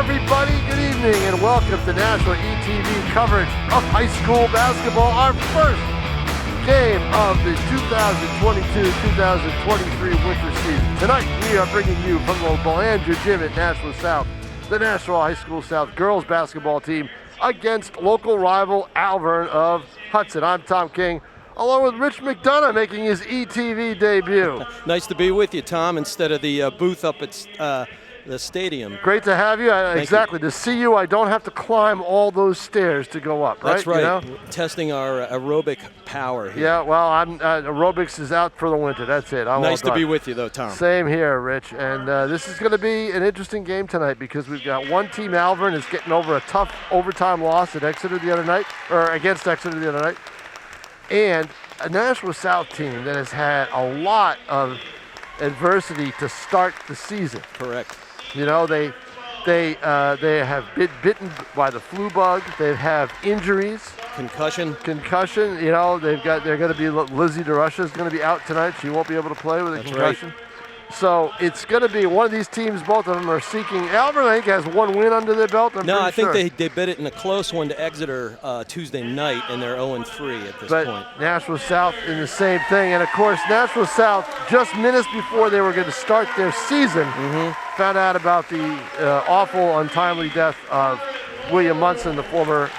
everybody. Good evening and welcome to Nashua ETV coverage of high school basketball. Our first game of the 2022-2023 winter season. Tonight we are bringing you from the Belanger gym at Nashua South, the Nashua High School South girls basketball team against local rival Alvirne of Hudson. I'm Tom King, along with Rich McDonough making his ETV debut. Nice to be with you, Tom, instead of the booth up at the stadium. Great to have you. Exactly. You. To see you, I don't have to climb all those stairs to go up, right? That's right. You know? Testing our aerobic power here. Yeah, well, aerobics is out for the winter. That's it. Nice to be with you, though, Tom. Same here, Rich. And this is going to be an interesting game tonight because we've got one team, Alvirne, is getting over a tough overtime loss at Exeter the other night, or against Exeter the other night, and a Nashua South team that has had a lot of adversity to start the season. Correct. You know, they have been bitten by the flu bug. They have injuries. Concussion. You know, they're going to be, Lizzie DeRusha is going to be out tonight. She won't be able to play with a concussion. Right. So it's going to be one of these teams, both of them are seeking. Alvirne, I think, has one win under their belt. I think they bit it in a close one to Exeter Tuesday night, and they're 0-3 at this point. Nashua South in the same thing. And, of course, Nashua South, just minutes before they were going to start their season, found out about the awful, untimely death of William Munson, the former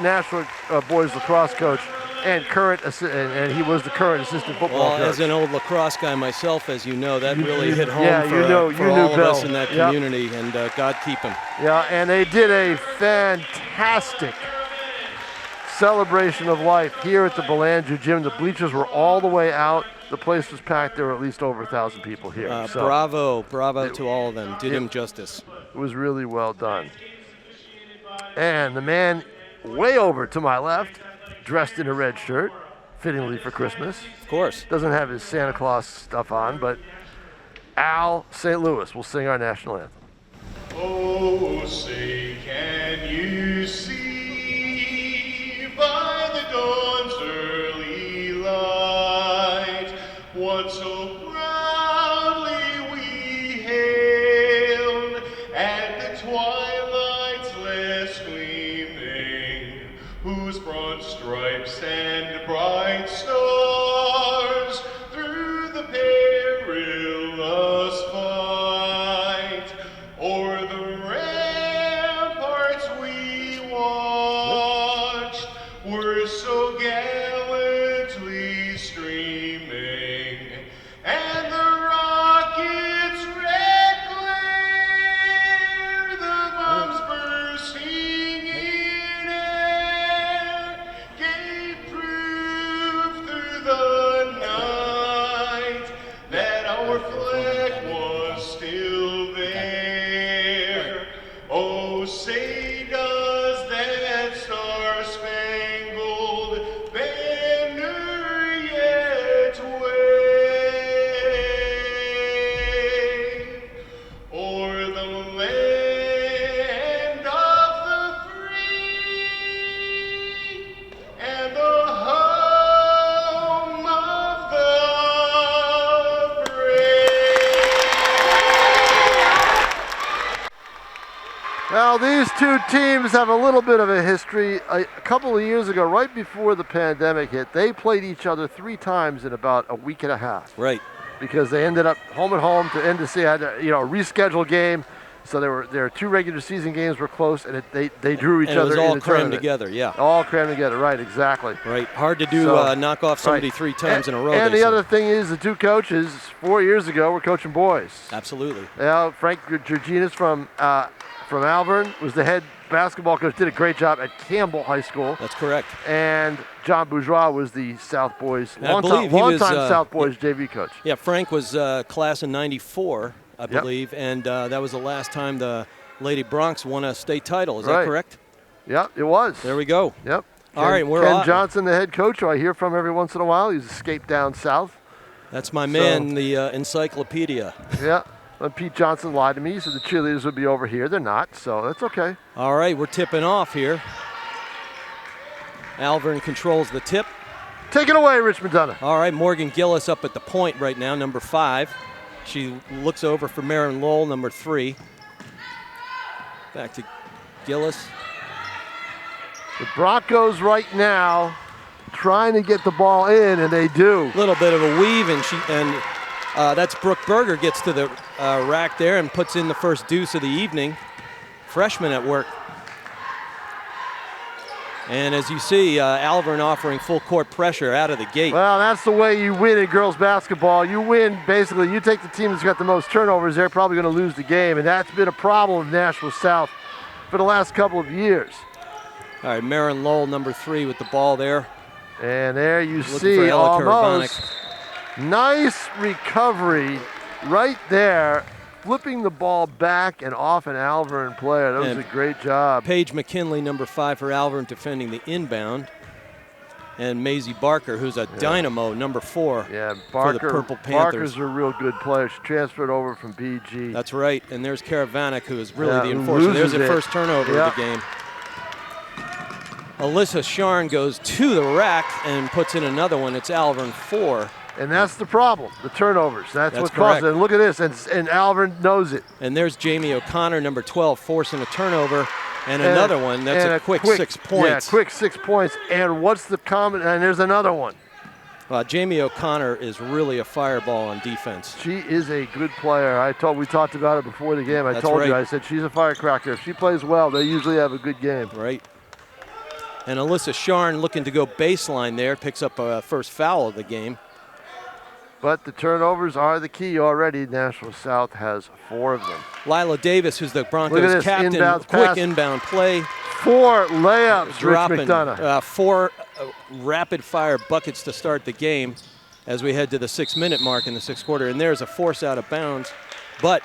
Nashua boys lacrosse coach. And and he was the current assistant football coach. As an old lacrosse guy myself, as you know, that really hit home for all of us in that community, and God keep him. Yeah, and they did a fantastic celebration of life here at the Belanger gym. The bleachers were all the way out. The place was packed. There were at least over 1,000 people here. Bravo to all of them. Did him justice. It was really well done. And the man way over to my left, dressed in a red shirt, fittingly for Christmas. Of course. Doesn't have his Santa Claus stuff on, but Al St. Louis will sing our national anthem. Oh, say, can you see by the dawn's early light what so proudly we hailed at the twilight's last gleaming, whose broad stripes and bright stars through the perilous fight o'er the ramparts we watched were so gallantly streaming, and the rockets' red glare, the bombs bursting in air, gave proof through the night that our flag was still there. Oh, say does that star-spangled banner yet wave o'er the land of the free and the home of the brave. Well, these two teams have a little bit of a history. A couple of years ago, right before the pandemic hit, they played each other 3 times in about a week and a half. Right. Because they ended up home and home to end the season, had a rescheduled game. So there were 2 regular season games were close, and they drew each other in the tournament. It was all crammed together, yeah. All crammed together, right, exactly. Right, hard to do knock off somebody 3 times in a row. And the other thing is the 2 coaches 4 years ago were coaching boys. Absolutely. Frank Georginas from Alvirne was the head basketball coach, did a great job at Campbell High School. That's correct. And John Bourgeois was the South Boys, longtime South Boys JV coach. Yeah, Frank was class in '94, I believe, and that was the last time the Lady Bronx won a state title. Is that correct? Yeah, it was. There we go. Yep. All right, we're Ken on. Johnson, the head coach, who I hear from every once in a while. He's escaped down south. That's my man, the encyclopedia. Yeah. Pete Johnson lied to me. He said the cheerleaders would be over here. They're not, so that's okay. All right, we're tipping off here. Alvirne controls the tip. Take it away, Rich McDonough. All right, Morgan Gillis up at the point right now, number 5. She looks over for Marin Lowell, number 3. Back to Gillis. The Broncos right now trying to get the ball in, and they do. A little bit of a weave, and that's Brooke Berger gets to the rack there and puts in the first deuce of the evening. Freshman at work. And as you see, Alvirne offering full court pressure out of the gate. Well, that's the way you win in girls basketball. You win, basically, you take the team that's got the most turnovers, they're probably going to lose the game, and that's been a problem with Nashua South for the last couple of years. All right, Marin Lowell, number 3, with the ball there. And there you Looking see for Ella almost Karavanek. nice recovery right there, flipping the ball back and off an Alvirne player. That was And a great job. Paige McKinley, number 5 for Alvirne, defending the inbound. And Maisie Barker, who's a dynamo, number 4 Yeah, for the Purple Panthers. Barker's a real good player. She transferred over from BG. That's right. And there's Karavanek, who is really Yeah, the who enforcer. There's loses the it. first turnover Yeah. of the game. Alyssa Sharn goes to the rack and puts in another one. It's Alvirne 4. And that's the problem, the turnovers. That's what correct. causes it. And look at this, and Alvirne knows it. And there's Jamie O'Connor, number 12, forcing a turnover. And another one. That's and a quick 6 points. Yeah, quick 6 points. And what's the common? And there's another one. Jamie O'Connor is really a fireball on defense. She is a good player. We talked about it before the game. I That's told you, right. I said she's a firecracker. If she plays well, they usually have a good game. Right. And Alyssa Sharn looking to go baseline there, picks up a first foul of the game. But the turnovers are the key already. Nashua South has 4 of them. Lila Davis, who's the Look at Broncos this, captain, inbounds quick pass. inbound play. 4 layups, Dropping Rich McDonough. 4 rapid-fire buckets to start the game as we head to the 6-minute mark in the 6th quarter. And there's a force out of bounds. But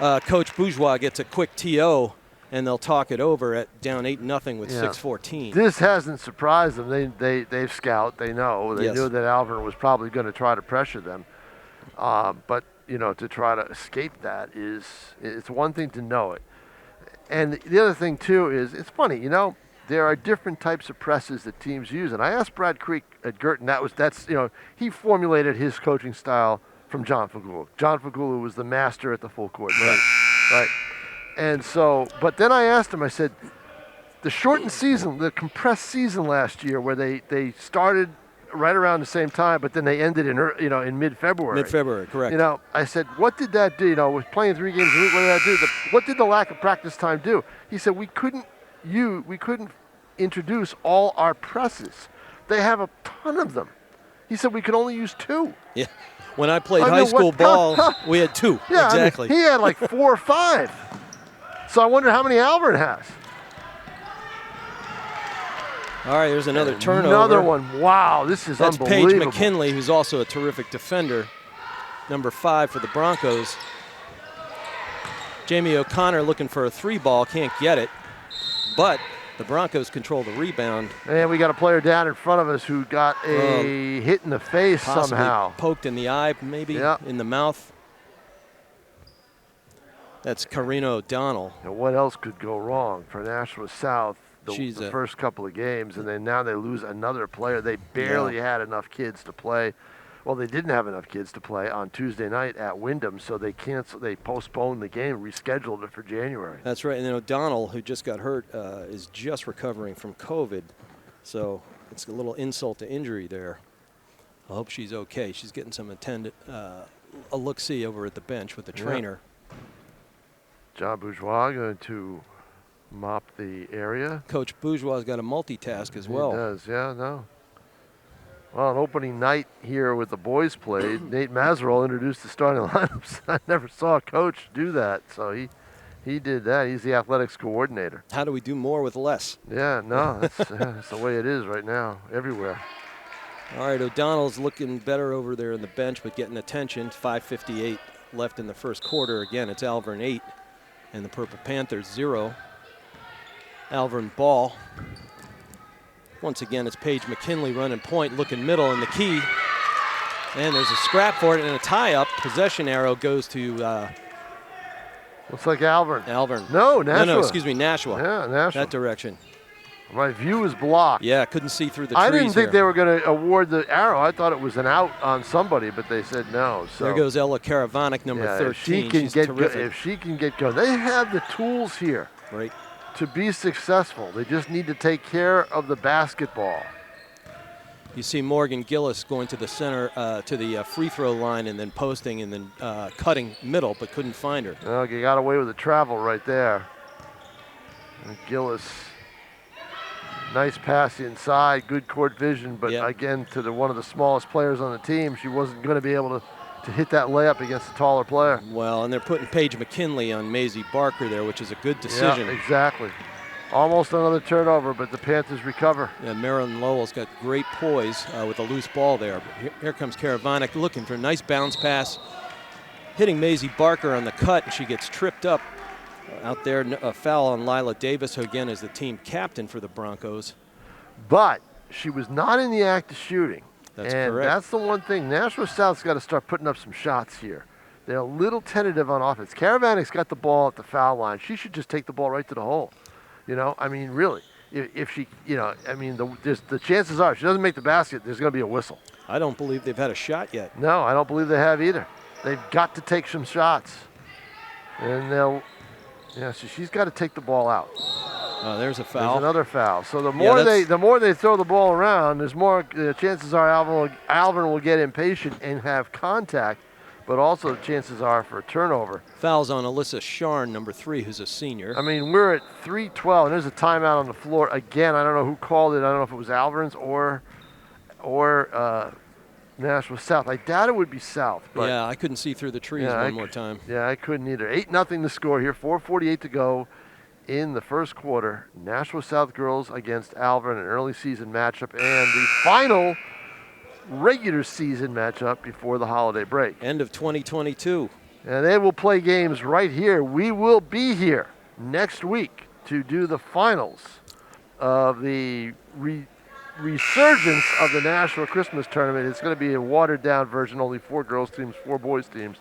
Coach Bourgeois gets a quick TO, and they'll talk it over at down 8-0 with 6:14. This hasn't surprised them. They've scout. They know. They Yes. knew that Alvirne was probably going to try to pressure them. But, to try to escape that it's one thing to know it. And the other thing, too, is it's funny, there are different types of presses that teams use. And I asked Brad Creek at Girton, he formulated his coaching style from John Fagula. John Fagula was the master at the full court. Right. And so, but then I asked him, I said, the shortened season, the compressed season last year where they started right around the same time, but then they ended in mid-February. Mid-February, correct. I said, what did that do? With playing 3 games a week, what did that do? What did the lack of practice time do? He said, we couldn't introduce all our presses. They have a ton of them. He said, we could only use 2. Yeah. When I played high school ball, we had 2. Yeah, exactly. He had like 4 or 5. So I wonder how many Alvirne has. All right, there's another turnover. Another one. Wow, this is That's unbelievable. Paige McKinley, who's also a terrific defender, number 5 for the Broncos. Jamie O'Connor looking for a 3-ball, can't get it, but the Broncos control the rebound. And we got a player down in front of us who got a hit in the face Possibly somehow. poked in the eye, maybe in the mouth. That's Karina O'Donnell. And what else could go wrong for Nashua South? The She's first couple of games, and then now they lose another player. They barely had enough kids to play. Well, they didn't have enough kids to play on Tuesday night at Wyndham, so they postponed the game, rescheduled it for January. That's right, and then O'Donnell, who just got hurt, is just recovering from COVID, so it's a little insult to injury there. I hope she's okay. She's getting some a look-see over at the bench with the trainer. John Bourgeois going to mop the area. Coach Bourgeois has got a multitask as well. He does, Well, on opening night here with the boys played, Nate Mazerol introduced the starting lineups. I never saw a coach do that, so he did that. He's the athletics coordinator. How do we do more with less? Yeah, no, that's the way it is right now, everywhere. All right, O'Donnell's looking better over there in the bench, but getting attention. 5:58 left in the first quarter. Again, it's Alvirne 8 and the Purple Panthers 0. Alvirne ball. Once again, it's Paige McKinley running point, looking middle in the key. And there's a scrap for it and a tie-up. Possession arrow goes to Looks like Alvirne. Alvirne. No, Nashua. No, excuse me, Nashua. Yeah, Nashua. That direction. My view is blocked. Yeah, couldn't see through the trees I didn't think here. they were going to award the arrow. I thought it was an out on somebody, but they said no. So there goes Ella Karavanek, number 13. If she can She's get terrific. if she can get going, they have the tools here. Right. to be successful. They just need to take care of the basketball. You see Morgan Gillis going to the center, to the free throw line and then posting and then cutting middle, but couldn't find her. Well, you got away with the travel right there. And Gillis, nice pass inside, good court vision, but again, to one of the smallest players on the team, she wasn't going to be able to hit that layup against a taller player. Well, and they're putting Paige McKinley on Maisie Barker there, which is a good decision. Yeah, exactly. Almost another turnover, but the Panthers recover. Yeah, Marilyn Lowell's got great poise with a loose ball there. But here comes Karavanek looking for a nice bounce pass, hitting Maisie Barker on the cut, and she gets tripped up out there. A foul on Lila Davis, who again is the team captain for the Broncos. But she was not in the act of shooting. That's and correct. That's the one thing. Nashua South's got to start putting up some shots here. They're a little tentative on offense. Karavanek's got the ball at the foul line. She should just take the ball right to the hole. You know, I mean, really, if she, you know, I mean, the chances are if she doesn't make the basket, there's going to be a whistle. I don't believe they've had a shot yet. No, I don't believe they have either. They've got to take some shots. And they'll, yeah, so she's got to take the ball out. Oh, there's a foul. There's another foul. So the more they throw the ball around, there's more chances are Alvirne will get impatient and have contact, but also the chances are for a turnover. Fouls on Alyssa Sharn, number 3, who's a senior. I mean, we're at 3:12, and there's a timeout on the floor. Again, I don't know who called it. I don't know if it was Alvirne's or Nashua South. I doubt it would be South. But yeah, I couldn't see through the trees one more time. Yeah, I couldn't either. 8-0 to score here, 4:48 to go in the first quarter. Nashua South girls against Alvirne, an early season matchup, and the final regular season matchup before the holiday break. End of 2022. And they will play games right here. We will be here next week to do the finals of the resurgence of the Nashua Christmas Tournament. It's going to be a watered-down version, only 4 girls teams, 4 boys teams.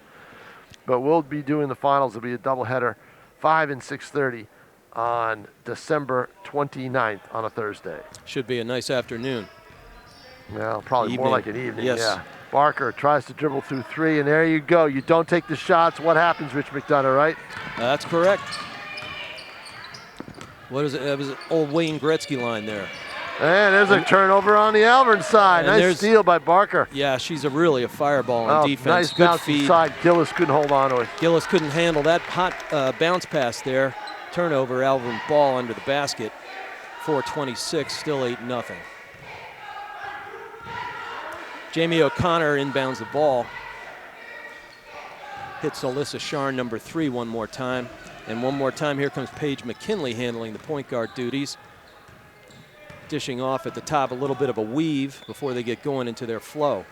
But we'll be doing the finals. It'll be a doubleheader, 5 and 6:30 on December 29th on a Thursday. Should be a nice afternoon. Well, probably more like an evening, yes. Yeah. Barker tries to dribble through 3, and there you go. You don't take the shots. What happens, Rich McDonough, right? That's correct. What is it? It was an old Wayne Gretzky line there. And there's a turnover on the Alvirne side. Nice steal by Barker. Yeah, she's really a fireball on defense. Nice Good bounce feed. inside. Gillis couldn't hold on to it. Gillis couldn't handle that hot bounce pass there. Turnover, Alvirne ball under the basket. 4:26, still 8-0. Jamie O'Connor inbounds the ball. Hits Alyssa Sharn, number 3, one more time. And one more time, here comes Paige McKinley handling the point guard duties. Dishing off at the top, a little bit of a weave before they get going into their flow.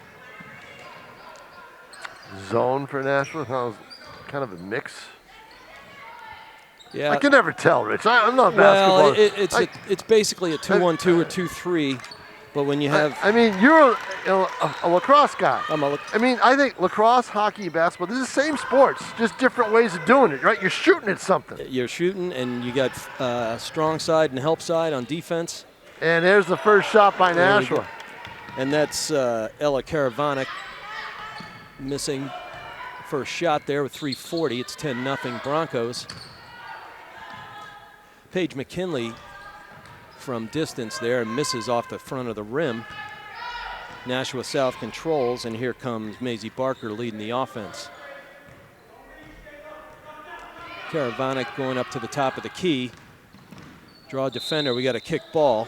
Zone for Nashua. That was kind of a mix. Yeah. I can never tell, Rich. I'm not a basketball. Well, it's basically a 2-1-2 or 2-3. But when you have... I mean, you're a lacrosse guy. I mean, I think lacrosse, hockey, basketball, they're the same sports, just different ways of doing it, right? You're shooting at something. You're shooting, and you got strong side and help side on defense. And there's the first shot by Nashua. And that's Ella Karavanek missing first shot there with 3:40. It's 10-0 Broncos. Paige McKinley from distance there and misses off the front of the rim. Nashua South controls, and here comes Maisie Barker leading the offense. Karavanek going up to the top of the key. Draw defender, we got a kick ball.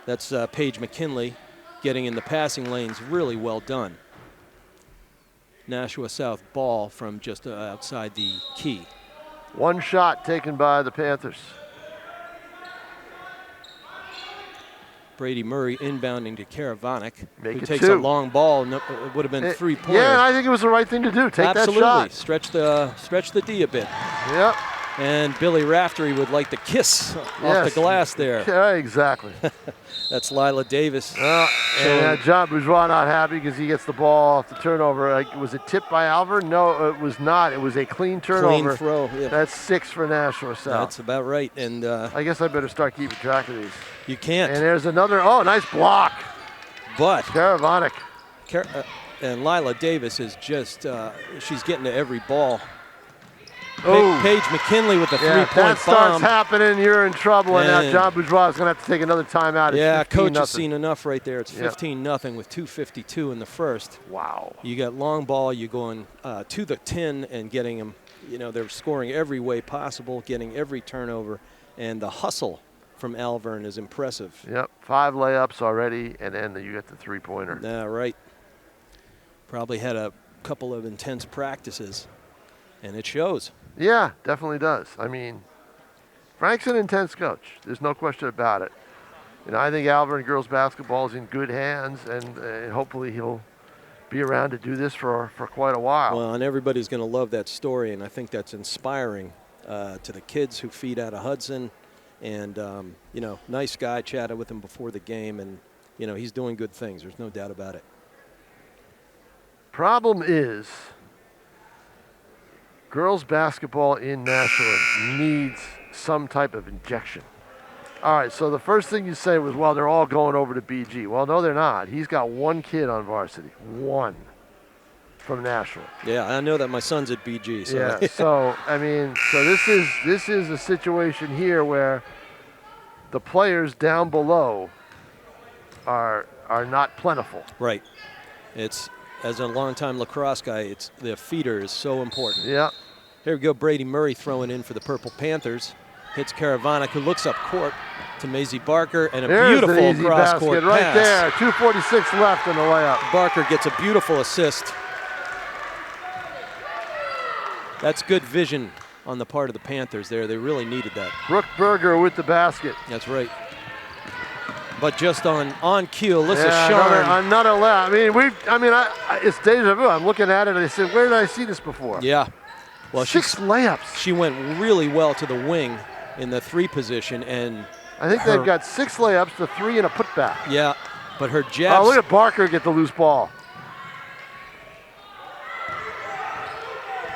That's Paige McKinley getting in the passing lanes, really well done. Nashua South ball from just outside the key. One shot taken by the Panthers. Brady Murray inbounding to Karavanek, who it takes 2. a long ball. It would have been 3-pointer. Yeah, and I think it was the right thing to do. Take Absolutely. that shot. Stretch the D a bit. Yep. And Billy Raftery would like to kiss off the glass there. Yeah, exactly. That's Lila Davis. And John Bourgeois not happy because he gets the ball off the turnover. Was it tipped by Alvirne? No, it was not. It was a clean turnover. Clean throw. Yeah. That's 6 for Nashua South. That's about right. And I guess I better start keeping track of these. You can't. And there's another. Oh, nice block. But Karavanek. And Lila Davis is just, she's getting to every ball. Oh. Paige McKinley with the Yeah, three-point that starts bomb. happening, you're in trouble, and now And- John Bourgeois is going to have to take another timeout. It's Yeah, 15 coach has nothing. seen enough right there. It's Yep. 15-0 with 2:52 in the first. Wow. You got long ball, you're going to the 10 and getting them, they're scoring every way possible, getting every turnover, and the hustle from Alvirne is impressive. Yep, 5 layups already, and then you get the three-pointer. Yeah, right. Probably had a couple of intense practices, and it shows. Yeah, definitely does. I mean, Frank's an intense coach. There's no question about it. I think Alvirne girls basketball is in good hands, and hopefully he'll be around to do this for quite a while. Well, and everybody's going to love that story, and I think that's inspiring to the kids who feed out of Hudson. And, nice guy, chatted with him before the game, and, he's doing good things. There's no doubt about it. Problem is, girls basketball in Nashua needs some type of injection. All right, so the first thing you say was, well, they're all going over to BG. Well, no, they're not. He's got one kid on varsity, one from Nashua. Yeah, I know that my son's at BG. So. Yeah, so this is a situation here where the players down below are not plentiful. Right. It's, as a longtime lacrosse guy, the feeder is so important. Yeah. Here we go, Brady Murray throwing in for the Purple Panthers. Hits Karavanik, who looks up court to Maisie Barker, and a There's beautiful an easy cross-court basket right pass. there. 2:46 left in the layup. Barker gets a beautiful assist. That's good vision on the part of the Panthers there. They really needed that. Brooke Berger with the basket. That's right. But just on cue, Alyssa Yeah, Sharn. another layup. It's deja vu. I'm looking at it and I said, where did I see this before? Yeah. Well, 6 layups. She went really well to the wing in the 3 position, and I think they've got 6 layups, the 3 and a putback. yeah, but her jabs. Oh, look at Barker get the loose ball.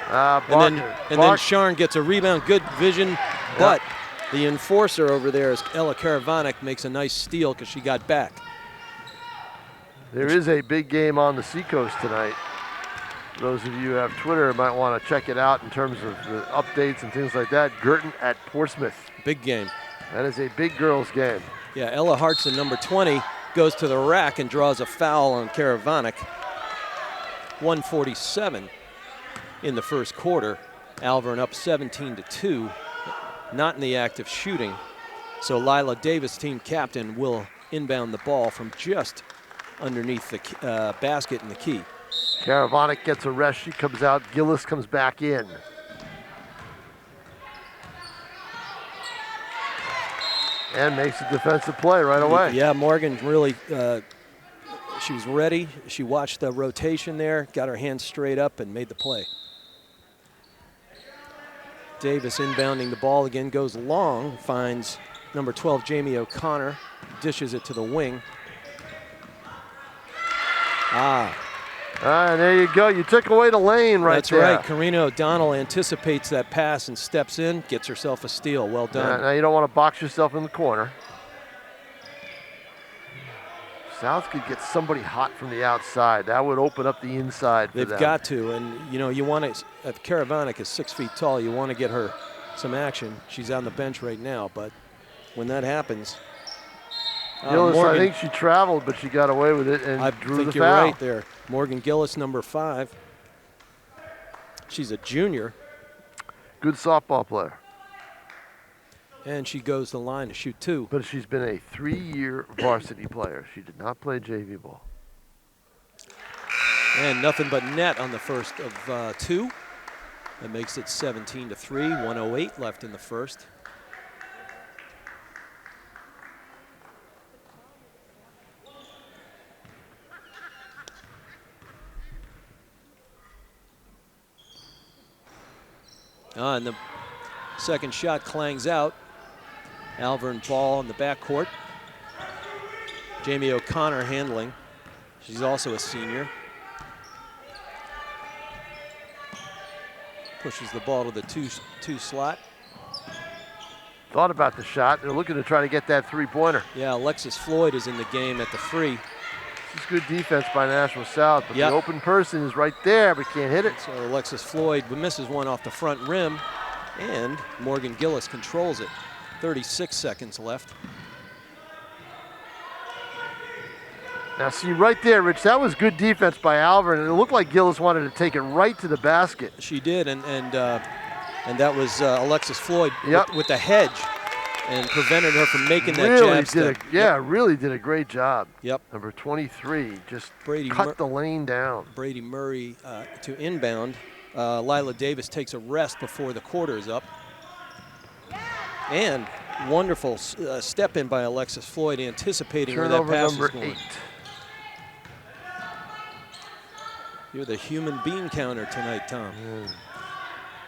And then Sharn gets a rebound, good vision, but the enforcer over there is Ella Karavanik, makes a nice steal because she got back. There is a big game on the Seacoast tonight. For those of you who have Twitter might want to check it out in terms of the updates and things like that. Girton at Portsmouth. Big game. That is a big girls game. Yeah, Ella Hudson, number 20, goes to the rack and draws a foul on Karavanik. 147 in the first quarter. Alvirne up 17-2, not in the act of shooting. So Lila Davis, team captain, will inbound the ball from just underneath the basket in the key. Karavanik gets a rest. She comes out. Gillis comes back in. And makes a defensive play right away. Yeah, Morgan really, she was ready. She watched the rotation there, got her hands straight up and made the play. Davis inbounding the ball again, goes long, finds number 12, Jamie O'Connor, dishes it to the wing. And there you go. You took away the lane right That's there. right. Karina O'Donnell anticipates that pass and steps in, gets herself a steal. Well done. Now you don't want to box yourself in the corner. South could get somebody hot from the outside. That would open up the inside for They've them. got to, and you want to. Karavanik is 6 feet tall. You want to get her some action. She's on the bench right now, but when that happens, Gillis, Morgan, I think she traveled, but she got away with it and I drew think the you're foul. right there. Morgan Gillis, number 5. She's a junior, Good softball player. and she goes to the line to shoot 2. But she's been a 3-year varsity player. She did not play JV ball. And nothing but net on the first of 2. That makes it 17-3, 1:08 left in the first. And the second shot clangs out. Alvirne ball in the backcourt. Jamie O'Connor handling. She's also a senior. Pushes the ball to the two slot. Thought about the shot. They're looking to try to get that three-pointer. Yeah, Alexis Floyd is in the game at the 3. This is good defense by Nashua South, but Yep. the open person is right there, but can't hit it. So Alexis Floyd misses one off the front rim. And Morgan Gillis controls it. 36 seconds left. Now, see right there, Rich, that was good defense by Alvirne, and it looked like Gillis wanted to take it right to the basket. She did, and that was Alexis Floyd with the hedge and prevented her from making that jab step. Really did a great job. Yep. Number 23 just Brady cut the lane down. Brady Murray to inbound. Lila Davis takes a rest before the quarter is up. And wonderful step in by Alexis Floyd, anticipating where that pass is going. 8. You're the human bean counter tonight, Tom. Yeah.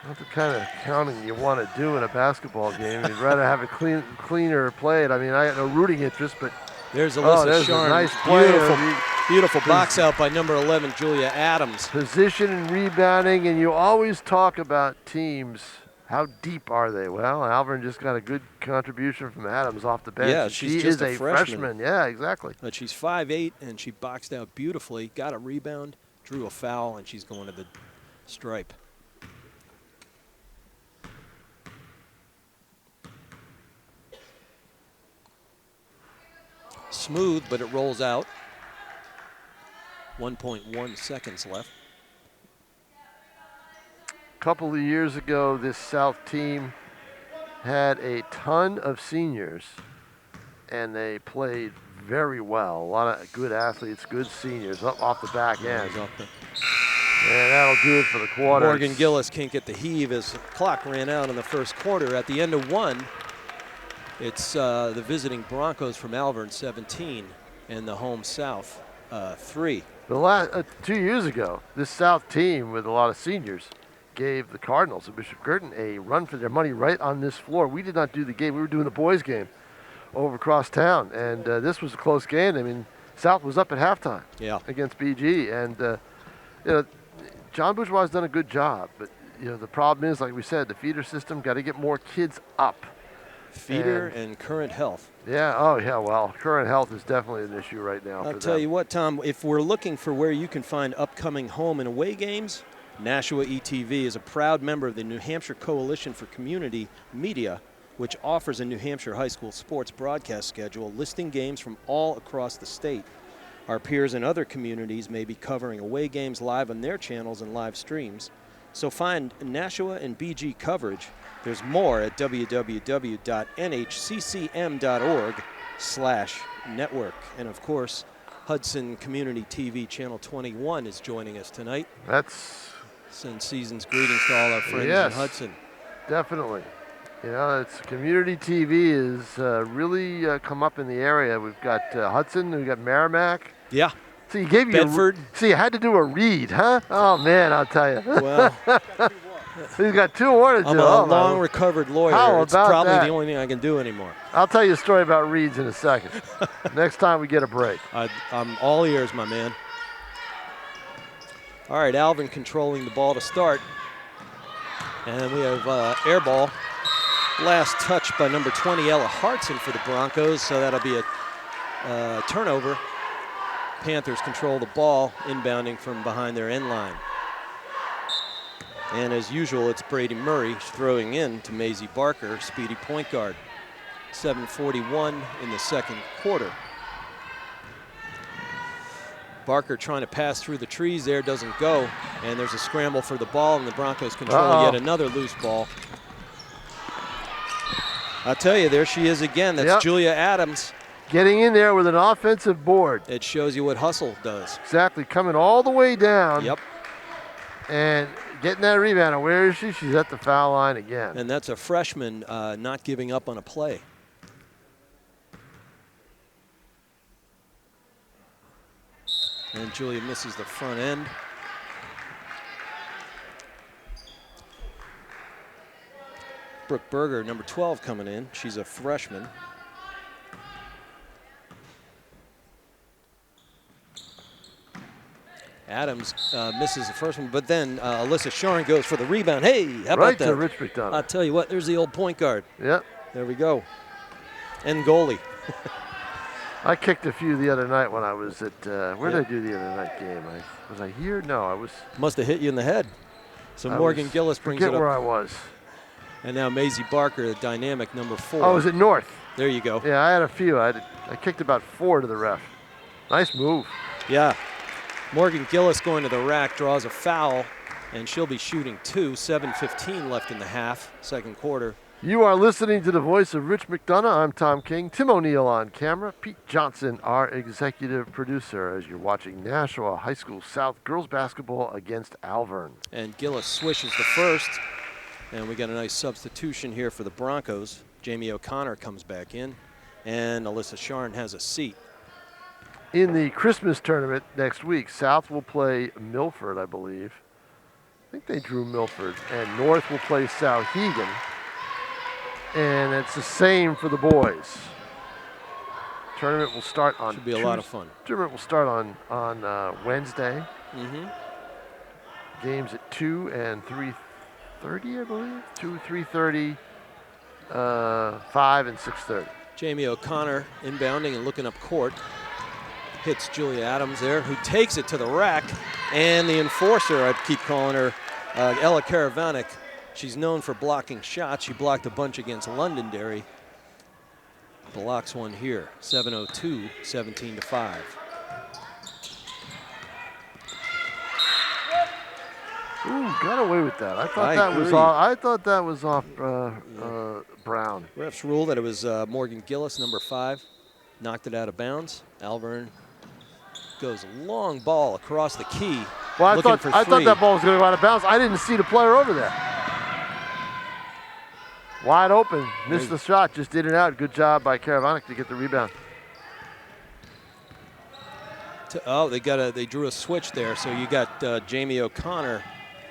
Not the kind of counting you want to do in a basketball game. You'd rather have it cleaner played. I mean, I got no rooting interest, but there's Alyssa Sharn. Nice play. Beautiful box out by number 11, Julia Adams. Position and rebounding, and you always talk about teams. How deep are they? Well, Alvirne just got a good contribution from Adams off the bench. Yeah, she's just a freshman. Yeah, exactly. But she's 5'8", and she boxed out beautifully, got a rebound, drew a foul, and she's going to the stripe. Smooth, but it rolls out. 1.1 seconds left. A couple of years ago, this South team had a ton of seniors, and they played very well. A lot of good athletes, good seniors off the back end. And that'll do it for the quarter. Morgan Gillis can't get the heave as the clock ran out in the first quarter. At the end of one, it's the visiting Broncos from Alvirne 17 and the home South 3. The last 2 years ago, this South team with a lot of seniors gave the Cardinals of Bishop Girton a run for their money right on this floor. We did not do the game. We were doing the boys game over across town, and this was a close game. I mean, South was up at halftime against BG, and John Bourgeois has done a good job, but the problem is, like we said, the feeder system got to get more kids up. Feeder and current health. Yeah, well, current health is definitely an issue right now. I'll tell you what, Tom, if we're looking for where you can find upcoming home and away games, Nashua ETV is a proud member of the New Hampshire Coalition for Community Media, which offers a New Hampshire high school sports broadcast schedule listing games from all across the state. Our peers in other communities may be covering away games live on their channels and live streams. So find Nashua and BG coverage. There's more at www.nhccm.org/network. And of course, Hudson Community TV Channel 21 is joining us tonight. Send season's greetings to all our friends in Hudson. Definitely. It's community TV is really come up in the area. We've got Hudson, we've got Merrimack. Yeah. So you gave Bedford. You had to do a read, huh? Oh man, I'll tell you. Well, he's got 2 more to do. I'm a long recovered lawyer. How it's about probably that? the only thing I can do anymore. I'll tell you a story about reads in a second. Next time we get a break. I'm all ears, my man. All right, Alvirne controlling the ball to start. And we have air ball. Last touch by number 20, Ella Hudson for the Broncos, so that'll be a turnover. Panthers control the ball, inbounding from behind their end line. And as usual, it's Brady Murray throwing in to Maisie Barker, speedy point guard. 7:41 in the second quarter. Barker trying to pass through the trees there, doesn't go. And there's a scramble for the ball, and the Broncos control yet another loose ball. I'll tell you, there she is again. That's Julia Adams. Getting in there with an offensive board. It shows you what hustle does. Exactly, coming all the way down. Yep. And getting that rebound. And where is she? She's at the foul line again. And that's a freshman not giving up on a play. And Julia misses the front end. Brooke Berger, number 12, coming in. She's a freshman. Adams misses the first one, but then Alyssa Sharn goes for the rebound. Hey, how about that? Right to Rich McDonough. I'll tell you what, there's the old point guard. Yep. There we go. And goalie. I kicked a few the other night when I was at, where did I do the other night game? Was I here? No, I was. Must have hit you in the head. So Morgan Gillis brings it up. Forget where I was. And now Maisie Barker, the dynamic number 4. Oh, is it North? There you go. Yeah, I had a few. I kicked about 4 to the ref. Nice move. Yeah. Morgan Gillis going to the rack, draws a foul, and she'll be shooting 2. 7:15 left in the half, second quarter. You are listening to the voice of Rich McDonough. I'm Tom King. Tim O'Neill on camera. Pete Johnson, our executive producer, as you're watching Nashua High School South girls basketball against Alvirne. And Gillis swishes the first. And we got a nice substitution here for the Broncos. Jamie O'Connor comes back in, and Alyssa Sharn has a seat. In the Christmas tournament next week, South will play Milford, I believe. I think they drew Milford. And North will play Souhegan. And it's the same for the boys. Tournament will start on Should be a lot of fun. Tournament will start on Wednesday. Mm-hmm. Games at 2 and 3:30, I believe. 2, 3:30, 5, and 6:30. Jamie O'Connor inbounding and looking up court. Hits Julia Adams there, who takes it to the rack. And the enforcer, I keep calling her, Ella Karavanek. She's known for blocking shots. She blocked a bunch against Londonderry. Blocks one here. 7:02, 17-5. Ooh, got away with that. I thought I that was agree. off. I thought that was off Brown. Refs ruled that it was Morgan Gillis, number 5. Knocked it out of bounds. Alvirne goes long ball across the key. Well, I looking thought for that 3. ball was going to go out of bounds. I didn't see the player over there. Wide open, missed the shot, just did it out. Good job by Karavanek to get the rebound. They drew a switch there, so you got Jamie O'Connor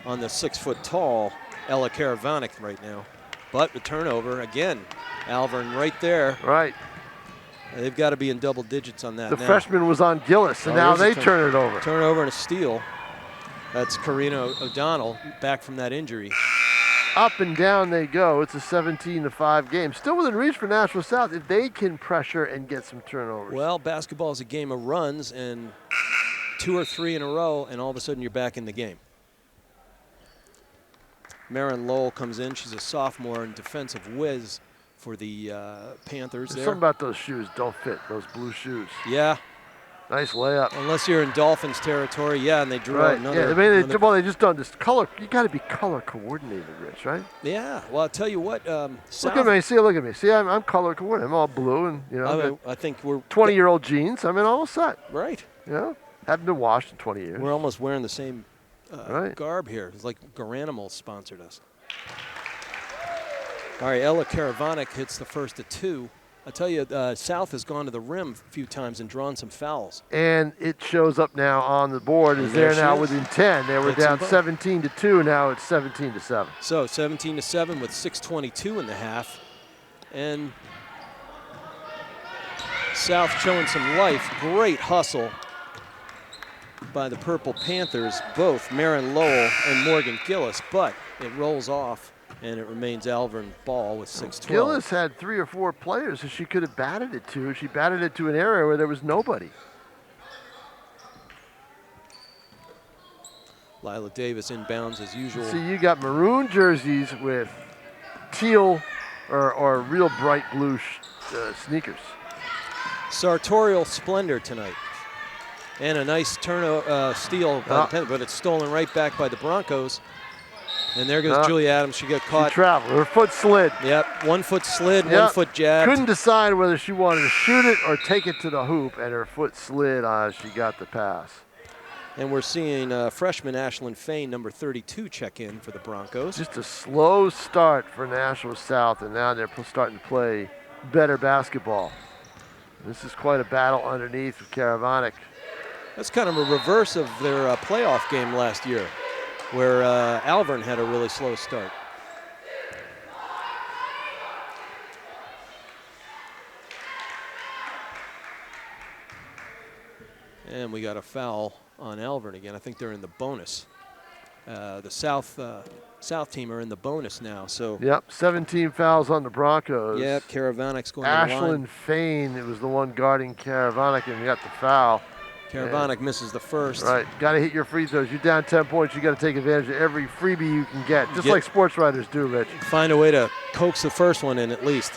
on the 6-foot-tall Ella Karavanek right now. But the turnover again, Alvirne right there. Right. They've got to be in double digits on that The now. freshman was on Gillis, and now they turn it over. Turnover and a steal. That's Karina O'Donnell back from that injury. Up and down they go. It's a 17-5 game. Still within reach for Nashua South if they can pressure and get some turnovers. Well, basketball is a game of runs, and 2 or 3 in a row, and all of a sudden you're back in the game. Marin Lowell comes in. She's a sophomore and defensive whiz for the Panthers. There's something about those shoes don't fit, those blue shoes. Yeah. Nice layup. Unless you're in Dolphins territory, yeah, and they drew out another. Yeah, they just done this color. You got to be color coordinated, Rich, right? Yeah. Well, I'll tell you what. Look at me. Look at me. See, I'm color coordinated. I'm all blue, and I think we're 20-year-old jeans. I'm in all set. Right. Haven't been washed in 20 years. We're almost wearing the same garb here. It's like Garanimal sponsored us. All right, Ella Karavanek hits the first of 2. I tell you, South has gone to the rim a few times and drawn some fouls. And it shows up now on the board as they're now within 10. They were down 17-2. Now it's 17-7. So 17-7 with 6:22 in the half. And South showing some life. Great hustle by the Purple Panthers, both Marin Lowell and Morgan Gillis, but it rolls off. And it remains Alvirne ball with 6:12. Gillis had 3 or 4 players that she could have batted it to. She batted it to an area where there was nobody. Lila Davis inbounds as usual. See, you got maroon jerseys with teal or real bright blue sneakers. Sartorial splendor tonight. And a nice steal by the Panthers, but it's stolen right back by the Broncos. And there goes Julia Adams. She got caught. She traveled. Her foot slid. Yep, 1 foot slid, 1 foot jabbed. Couldn't decide whether she wanted to shoot it or take it to the hoop, and her foot slid as she got the pass. And we're seeing freshman Ashlyn Fain, number 32, check in for the Broncos. Just a slow start for Nashua South, and now they're starting to play better basketball. This is quite a battle underneath with Karavanek. That's kind of a reverse of their playoff game last year, where Alvirne had a really slow start. And we got a foul on Alvirne again. I think they're in the bonus. The South team are in the bonus now. So. Yep, 17 fouls on the Broncos. Yep, Karavanek's going to the line. Ashlyn Fain, it was the one guarding Karavanek, and got the foul. Karavanic misses the first. Right, got to hit your free throws. You're down 10 points. You got to take advantage of every freebie you can get, just like sports writers do, Rich. Find a way to coax the first one in at least.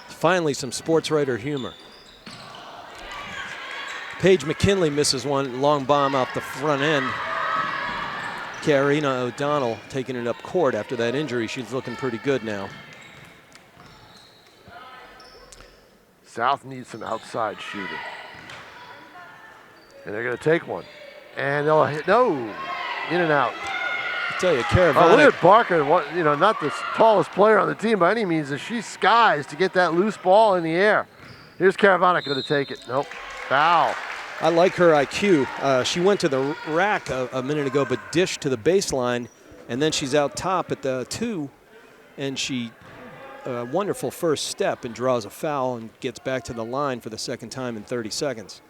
Finally, some sports writer humor. Paige McKinley misses one long bomb out the front end. Karina O'Donnell taking it up court after that injury. She's looking pretty good now. South needs some outside shooting. And they're going to take one. And they'll hit, no, in and out. I tell you, Karavanic. Oh, look at Barker, not the tallest player on the team by any means, as she skies to get that loose ball in the air. Here's Karavanic going to take it. Nope, foul. I like her IQ. She went to the rack a minute ago, but dished to the baseline, and then she's out top at the 2, and she wonderful first step and draws a foul and gets back to the line for the second time in 30 seconds.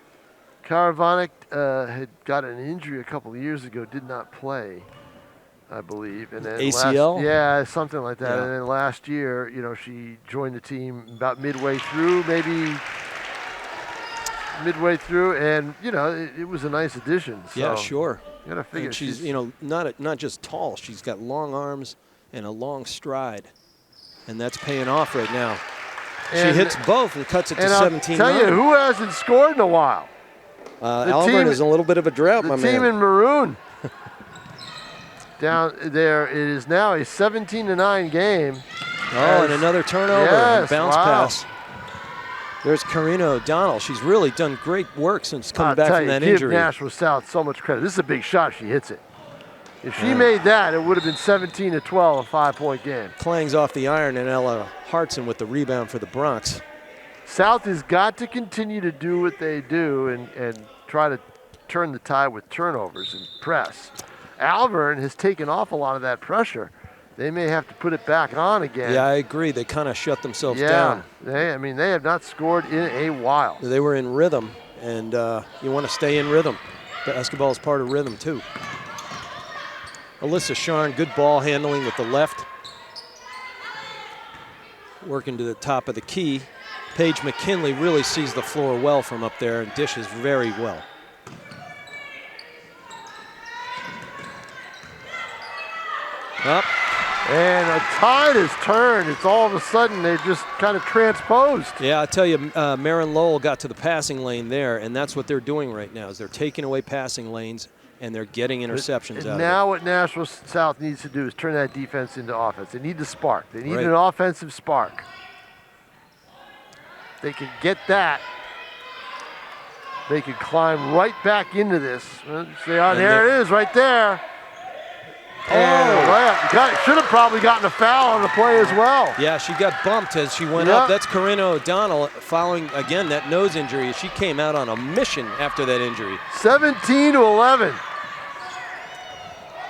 Karavanic had got an injury a couple of years ago, did not play, I believe. And then ACL? Yeah, something like that. Yeah. And then last year, she joined the team about midway through, and it was a nice addition. So Yeah, sure. You gotta figure and she's not just tall. She's got long arms and a long stride, and that's paying off right now. And she hits both and cuts it to 17-9. I'll tell you who hasn't scored in a while. Alvirne is a little bit of a drought, my man. The team in maroon. Down there, it is now a 17-9 game. Oh, and another turnover and bounce pass. There's Karina O'Donnell. She's really done great work since coming back from that injury. Give Nashua South so much credit. This is a big shot. She hits it. If she made that, it would have been 17-12, a 5-point game. Clangs off the iron, and Ella Hudson with the rebound for the Bronx. South has got to continue to do what they do and try to turn the tide with turnovers and press. Alvirne has taken off a lot of that pressure. They may have to put it back on again. Yeah, I agree. They kind of shut themselves down. They have not scored in a while. They were in rhythm, and you want to stay in rhythm. Basketball is part of rhythm, too. Alyssa Sharn, good ball handling with the left. Working to the top of the key. Paige McKinley really sees the floor well from up there and dishes very well. Up. And a tide has turned. It's all of a sudden they've just kind of transposed. Yeah, I tell you, Marin Lowell got to the passing lane there, and that's what they're doing right now is they're taking away passing lanes and they're getting interceptions out of it. Now what Nashua South needs to do is turn that defense into offense. They need the spark. They need an offensive spark. They can get that. They can climb right back into this. There it is right there. Should have probably gotten a foul on the play as well. Yeah, she got bumped as she went up. That's Karina O'Donnell following, again, that nose injury. She came out on a mission after that injury. 17-11.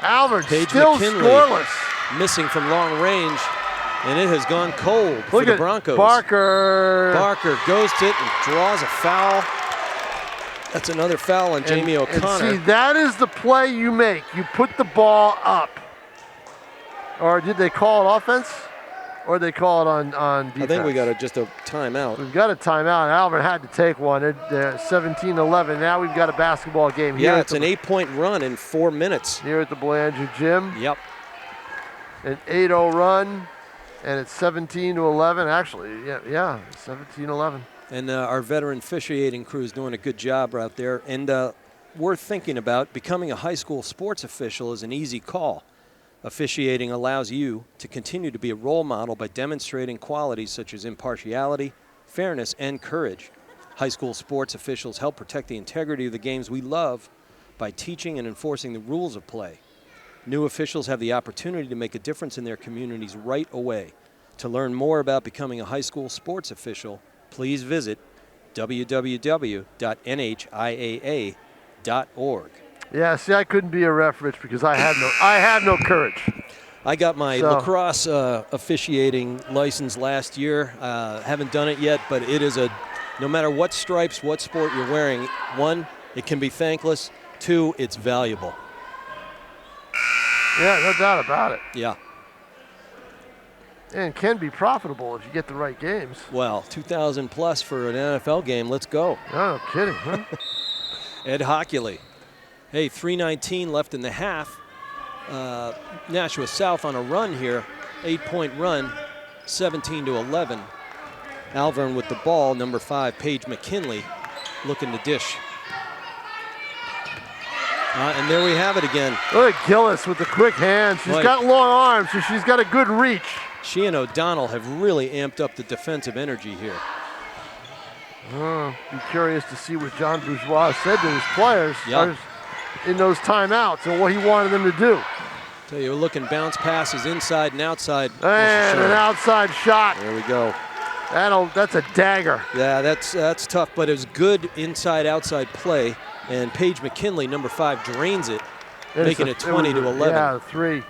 Alvirne still McKinley scoreless. Missing from long range, and it has gone cold for the Broncos. Barker goes to it and draws a foul. That's another foul on Jamie O'Connor. And see, that is the play you make. You put the ball up. Or did they call it offense? Or did they call it on defense? I think we got just a timeout. We've got a timeout. Alvirne had to take one. They're 17-11. Now we've got a basketball game here. Yeah, it's an 8-point run in 4 minutes. Here at the Belanger gym. Yep. An 8-0 run, and it's 17-11. Actually, yeah, 17-11. And our veteran officiating crew is doing a good job out there. And worth thinking about, becoming a high school sports official is an easy call. Officiating allows you to continue to be a role model by demonstrating qualities such as impartiality, fairness, and courage. High school sports officials help protect the integrity of the games we love by teaching and enforcing the rules of play. New officials have the opportunity to make a difference in their communities right away. To learn more about becoming a high school sports official, please visit www.NHIAA.org. Yeah, see, I couldn't be a ref, Rich, because I had no courage. I got my lacrosse officiating license last year. Haven't done it yet, but it is no matter what stripes, what sport you're wearing, one, it can be thankless. Two, it's valuable. Yeah, no doubt about it. Yeah. And can be profitable if you get the right games. Well, 2,000 plus for an NFL game. Let's go. No kidding, huh? Ed Hockley. Hey, 3:19 left in the half. Nashua South on a run here. 8-point run, 17-11. Alvirne with the ball, number 5, Paige McKinley, looking to dish. And there we have it again. Look at Gillis with the quick hands. She's got long arms, so she's got a good reach. She and O'Donnell have really amped up the defensive energy here. Be curious to see what John Bourgeois said to his players in those timeouts and what he wanted them to do. Tell you, we're looking bounce passes inside and outside. And an outside shot. There we go. That's a dagger. Yeah, that's tough, but it was good inside-outside play. And Paige McKinley, number 5, drains it, making it 20-11. Yeah, 3.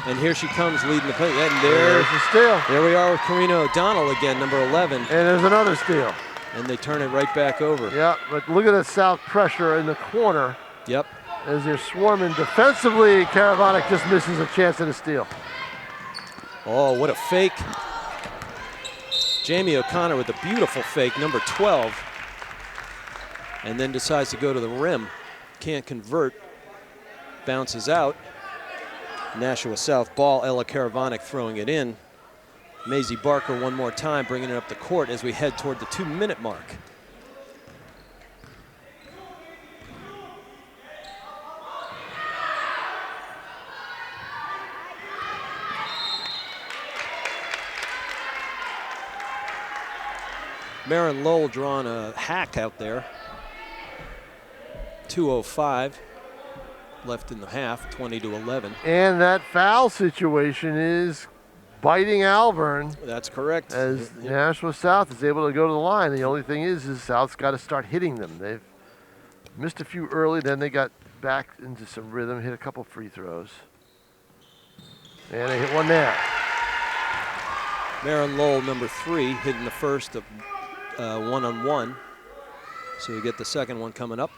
And here she comes leading the play. And there's the steal. There we are with Karina O'Donnell again, number 11. And there's another steal. And they turn it right back over. Yeah, but look at the South pressure in the corner. Yep. As they're swarming defensively, Karavanic just misses a chance at a steal. Oh, what a fake. Jamie O'Connor with a beautiful fake, number 12. And then decides to go to the rim. Can't convert. Bounces out. Nashua South ball, Ella Karavanic throwing it in. Maisie Barker one more time, bringing it up the court as we head toward the 2-minute mark. Marin Lowell drawing a hack out there. 2:05 left in the half, 20-11. And that foul situation is biting Alvirne. That's correct. As Nashua South is able to go to the line. The only thing is South's got to start hitting them. They've missed a few early, then they got back into some rhythm, hit a couple free throws. And they hit one there. Marin Lowell, number 3, hitting the first of one-on-one. So we get the second one coming up.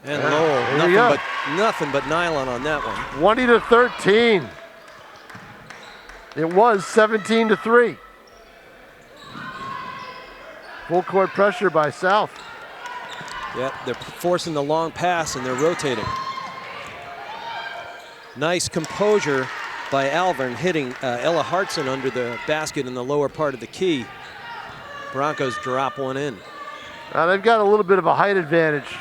And Lowell, nothing but nylon on that one. 20-13. It was 17-3. Full court pressure by South. Yeah, they're forcing the long pass and they're rotating. Nice composure by Alvirne, hitting Ella Hudson under the basket in the lower part of the key. Broncos drop one in. They've got a little bit of a height advantage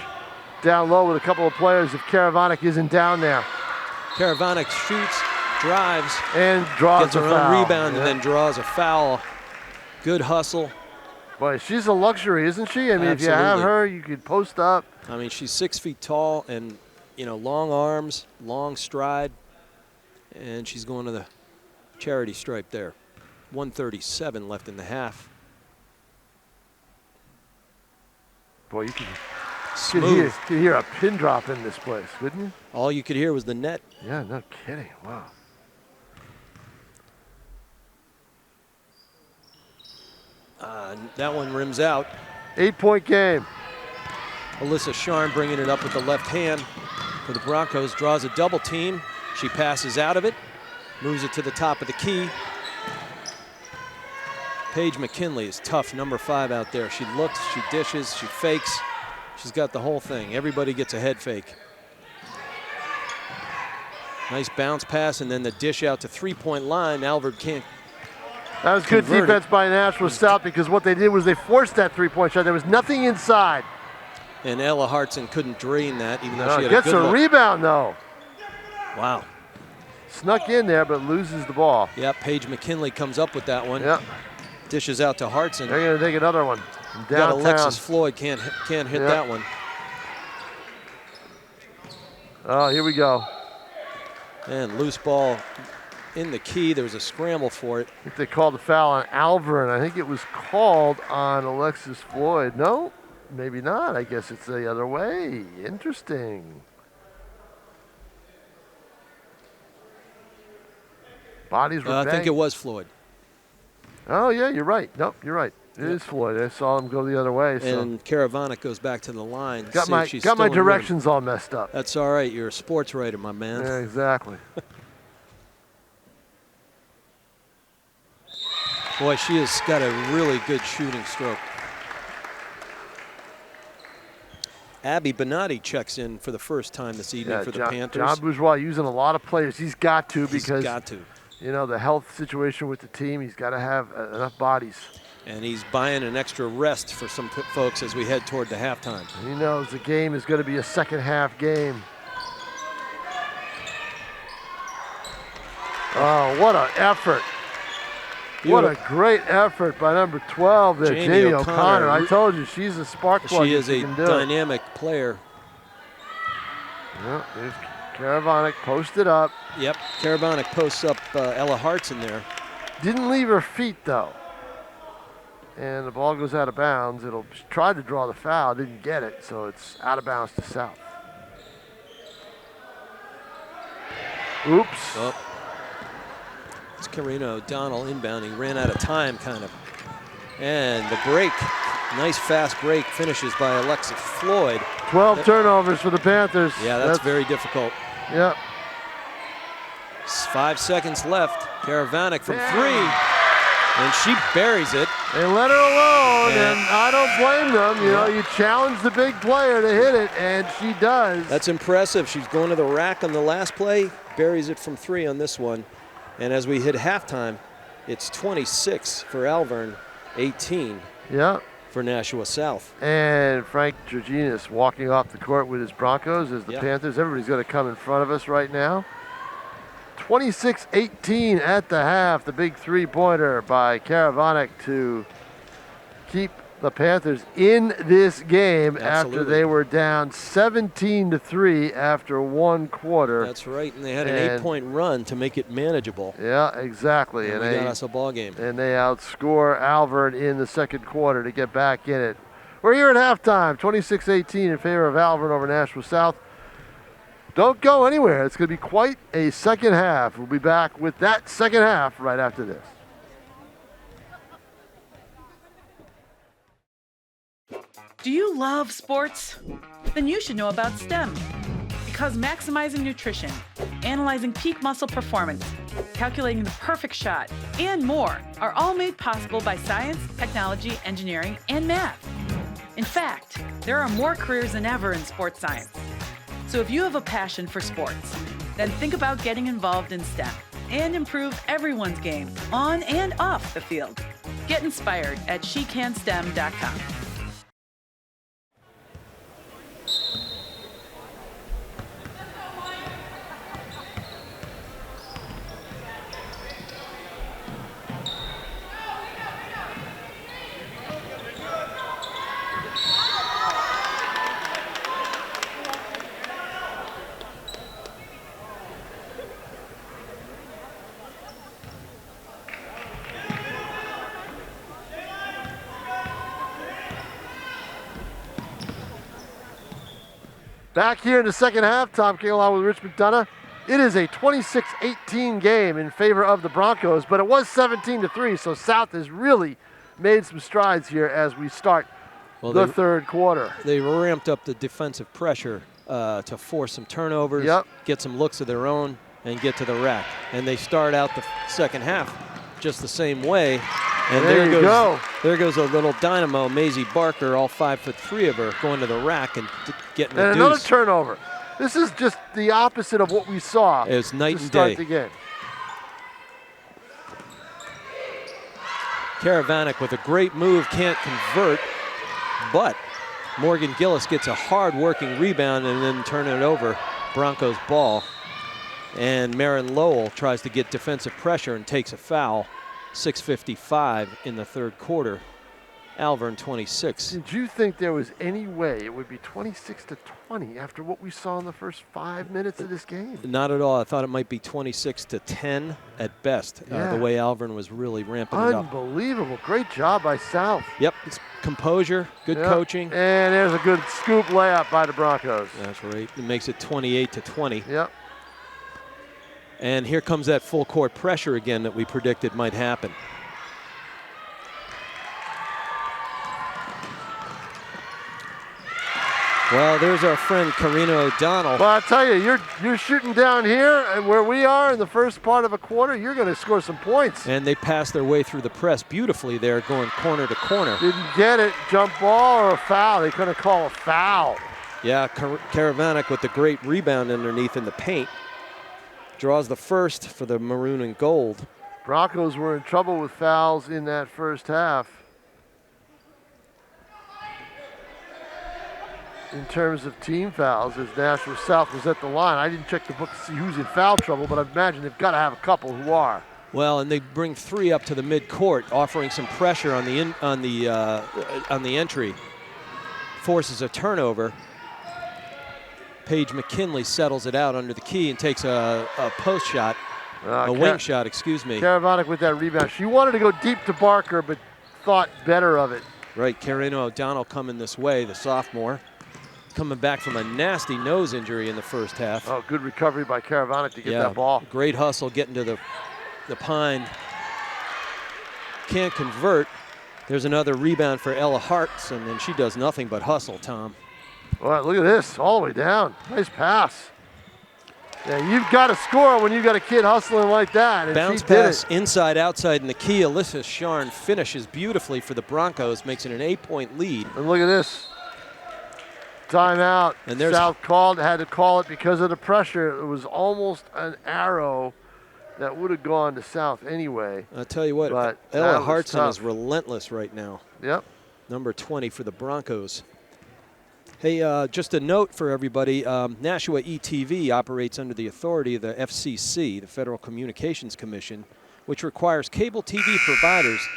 down low with a couple of players if Karavanic isn't down there. Karavanic shoots, drives, and draws gets a her foul. own rebound and then draws a foul. Good hustle. Boy, she's a luxury, isn't she? I mean, Absolutely. If you have her, you could post up. I mean, she's 6 feet tall and, you know, long arms, long stride, and she's going to the charity stripe there. 1:37 left in the half. Boy, you Smooth. could hear a pin drop in this place, couldn't you? All you could hear was the net. Yeah, no kidding. Wow. That one rims out. 8-point game. Alyssa Sharn bringing it up with the left hand for the Broncos. Draws a double team. She passes out of it. Moves it to the top of the key. Paige McKinley is tough, number 5 out there. She looks, she dishes, she fakes. She's got the whole thing. Everybody gets a head fake. Nice bounce pass and then the dish out to 3-point line. Alvirne can't. That was good defense by Nashua South because what they did was they forced that 3-point shot. There was nothing inside. And Ella Hudson couldn't drain that even though she had gets a good a look. rebound though. Wow. Snuck in there but loses the ball. Yep, Paige McKinley comes up with that one. Yep. Dishes out to Hudson. They're going to take another one. Got Downtown. Alexis Floyd can't hit that one. Oh, here we go. And loose ball in the key. There was a scramble for it. I think they called the foul on Alvirne. I think it was called on Alexis Floyd. No, maybe not. I guess it's the other way. Interesting. Bodies were I think it was Floyd. Oh, yeah, you're right. Nope, you're right. It is Floyd. I saw him go the other way. And Caravanic goes back to the line. Got my directions all messed up. That's all right. You're a sports writer, my man. Yeah, exactly. Boy, she has got a really good shooting stroke. Abby Bonatti checks in for the first time this evening for the Panthers. John Bourgeois using a lot of players. He's got to because you know, the health situation with the team. He's got to have enough bodies. And he's buying an extra rest for some folks as we head toward the halftime. He knows the game is going to be a second half game. Oh, what an effort. What a great effort by number 12 there, Jamie O'Connor. I told you, she's a spark plug. She is a dynamic player. Yeah, there's Caravanic posted up. Yep, Caravanic posts up Ella Hartson there. Didn't leave her feet, though. And the ball goes out of bounds. It'll try to draw the foul, didn't get it, so it's out of bounds to South. Oops. Oh. It's Karina O'Donnell inbounding, ran out of time kind of. And the break, nice fast break, finishes by Alexa Floyd. 12 turnovers for the Panthers. Yeah, that's very difficult. Yep. 5 seconds left. Caravanic from three. And she buries it. They let her alone, and I don't blame them. You know, you challenge the big player to hit it, and she does. That's impressive. She's going to the rack on the last play, buries it from three on this one. And as we hit halftime, it's 26 for Alvirne, 18 for Nashua South. And Frank Georginas walking off the court with his Broncos as the Panthers. Everybody's going to come in front of us right now. 26-18 at the half. The big three-pointer by Caravanic to keep the Panthers in this game after they were down 17-3 after one quarter. That's right, and they had an 8-point run to make it manageable. Yeah, exactly. And they got us a ball game. And they outscore Alvirne in the second quarter to get back in it. We're here at halftime, 26-18 in favor of Alvirne over Nashua South. Don't go anywhere. It's going to be quite a second half. We'll be back with that second half right after this. Do you love sports? Then you should know about STEM. Because maximizing nutrition, analyzing peak muscle performance, calculating the perfect shot, and more are all made possible by science, technology, engineering, and math. In fact, there are more careers than ever in sports science. So if you have a passion for sports, then think about getting involved in STEM and improve everyone's game on and off the field. Get inspired at SheCanSTEM.com. Back here in the second half, Tom King along with Rich McDonough. It is a 26-18 game in favor of the Broncos, but it was 17-3, so South has really made some strides here as we start the third quarter. They ramped up the defensive pressure to force some turnovers, get some looks of their own, and get to the rack. And they start out the second half just the same way. And there goes a little dynamo, Maisie Barker, all 5'3" of her, going to the rack and getting a deuce. Another turnover. This is just the opposite of what we saw. It was night and start day. The game. Caravanic with a great move, can't convert, but Morgan Gillis gets a hard-working rebound and then turn it over. Broncos ball. And Marin Lowell tries to get defensive pressure and takes a foul. 6:55 in the third quarter. Alvirne 26. Did you think there was any way it would be 26-20 after what we saw in the first 5 minutes of this game? Not at all. I thought it might be 26-10 at best, the way Alvirne was really ramping it up. Unbelievable. Great job by South. Yep. It's composure, good coaching. And there's a good scoop layup by the Broncos. That's right. It makes it 28-20. Yep. And here comes that full court pressure again that we predicted might happen. Well, there's our friend Karina O'Donnell. Well, I tell you, you're shooting down here, and where we are in the first part of a quarter, you're going to score some points. And they passed their way through the press beautifully there, going corner to corner. Didn't get it, jump ball or a foul. They couldn't call a foul. Yeah, Karavanic with the great rebound underneath in the paint. Draws the first for the maroon and gold. Broncos were in trouble with fouls in that first half. In terms of team fouls, as Nashua South was at the line. I didn't check the book to see who's in foul trouble, but I imagine they've got to have a couple who are. Well, and they bring 3 up to the midcourt, offering some pressure on the entry. Forces a turnover. Paige McKinley settles it out under the key and takes a post shot, a wing shot, excuse me. Karavanic with that rebound. She wanted to go deep to Barker, but thought better of it. Right, Karina O'Donnell coming this way, the sophomore. Coming back from a nasty nose injury in the first half. Oh, good recovery by Karavanic to get that ball. Great hustle getting to the pine. Can't convert. There's another rebound for Ella Hudson, and she does nothing but hustle, Tom. All right, look at this, all the way down. Nice pass. Yeah, you've got to score when you've got a kid hustling like that. And Bounce pass inside, outside in the key. Alyssa Sharn finishes beautifully for the Broncos, makes it an 8-point lead. And look at this. Timeout. And there's South had to call it because of the pressure. It was almost an arrow that would have gone to South anyway. I'll tell you what, but Ella Hudson is relentless right now. Yep. Number 20 for the Broncos. Hey, just a note for everybody, Nashua ETV operates under the authority of the FCC, the Federal Communications Commission, which requires cable TV providers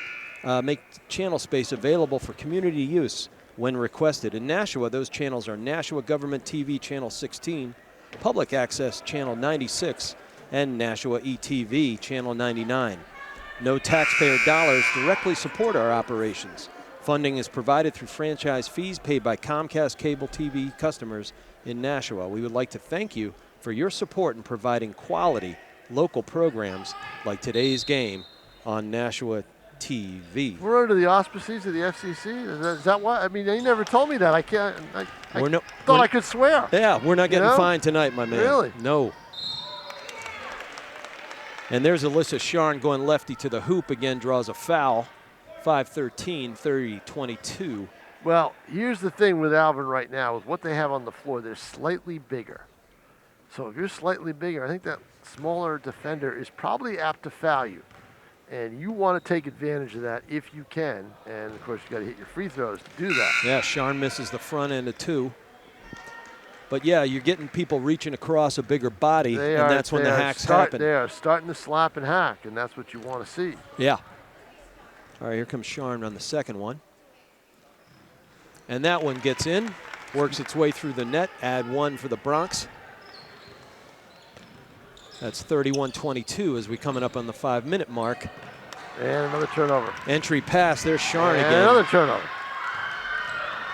make channel space available for community use when requested. In Nashua, those channels are Nashua Government TV Channel 16, Public Access Channel 96, and Nashua ETV Channel 99. No taxpayer dollars directly support our operations. Funding is provided through franchise fees paid by Comcast cable TV customers in Nashua. We would like to thank you for your support in providing quality local programs like today's game on Nashua TV. We're under the auspices of the FCC? Is that why? I mean, they never told me that. I can't. I thought I could swear. Yeah, we're not getting fined tonight, my man. Really? No. And there's Alyssa Sharn going lefty to the hoop again, draws a foul. 5-13, 30-22. Well, here's the thing with Alvirne right now is what they have on the floor. They're slightly bigger. So if you're slightly bigger, I think that smaller defender is probably apt to foul you. And you want to take advantage of that if you can. And, of course, you got to hit your free throws to do that. Yeah, Sharn misses the front end of 2. But, yeah, you're getting people reaching across a bigger body, and that's when the hacks happen. They are starting to slap and hack, and that's what you want to see. Yeah. All right, here comes Sharn on the second one. And that one gets in, works its way through the net, add 1 for the Bronx. That's 31-22 as we coming up on the 5-minute mark. And another turnover. Entry pass, there's Sharn and again. Another turnover.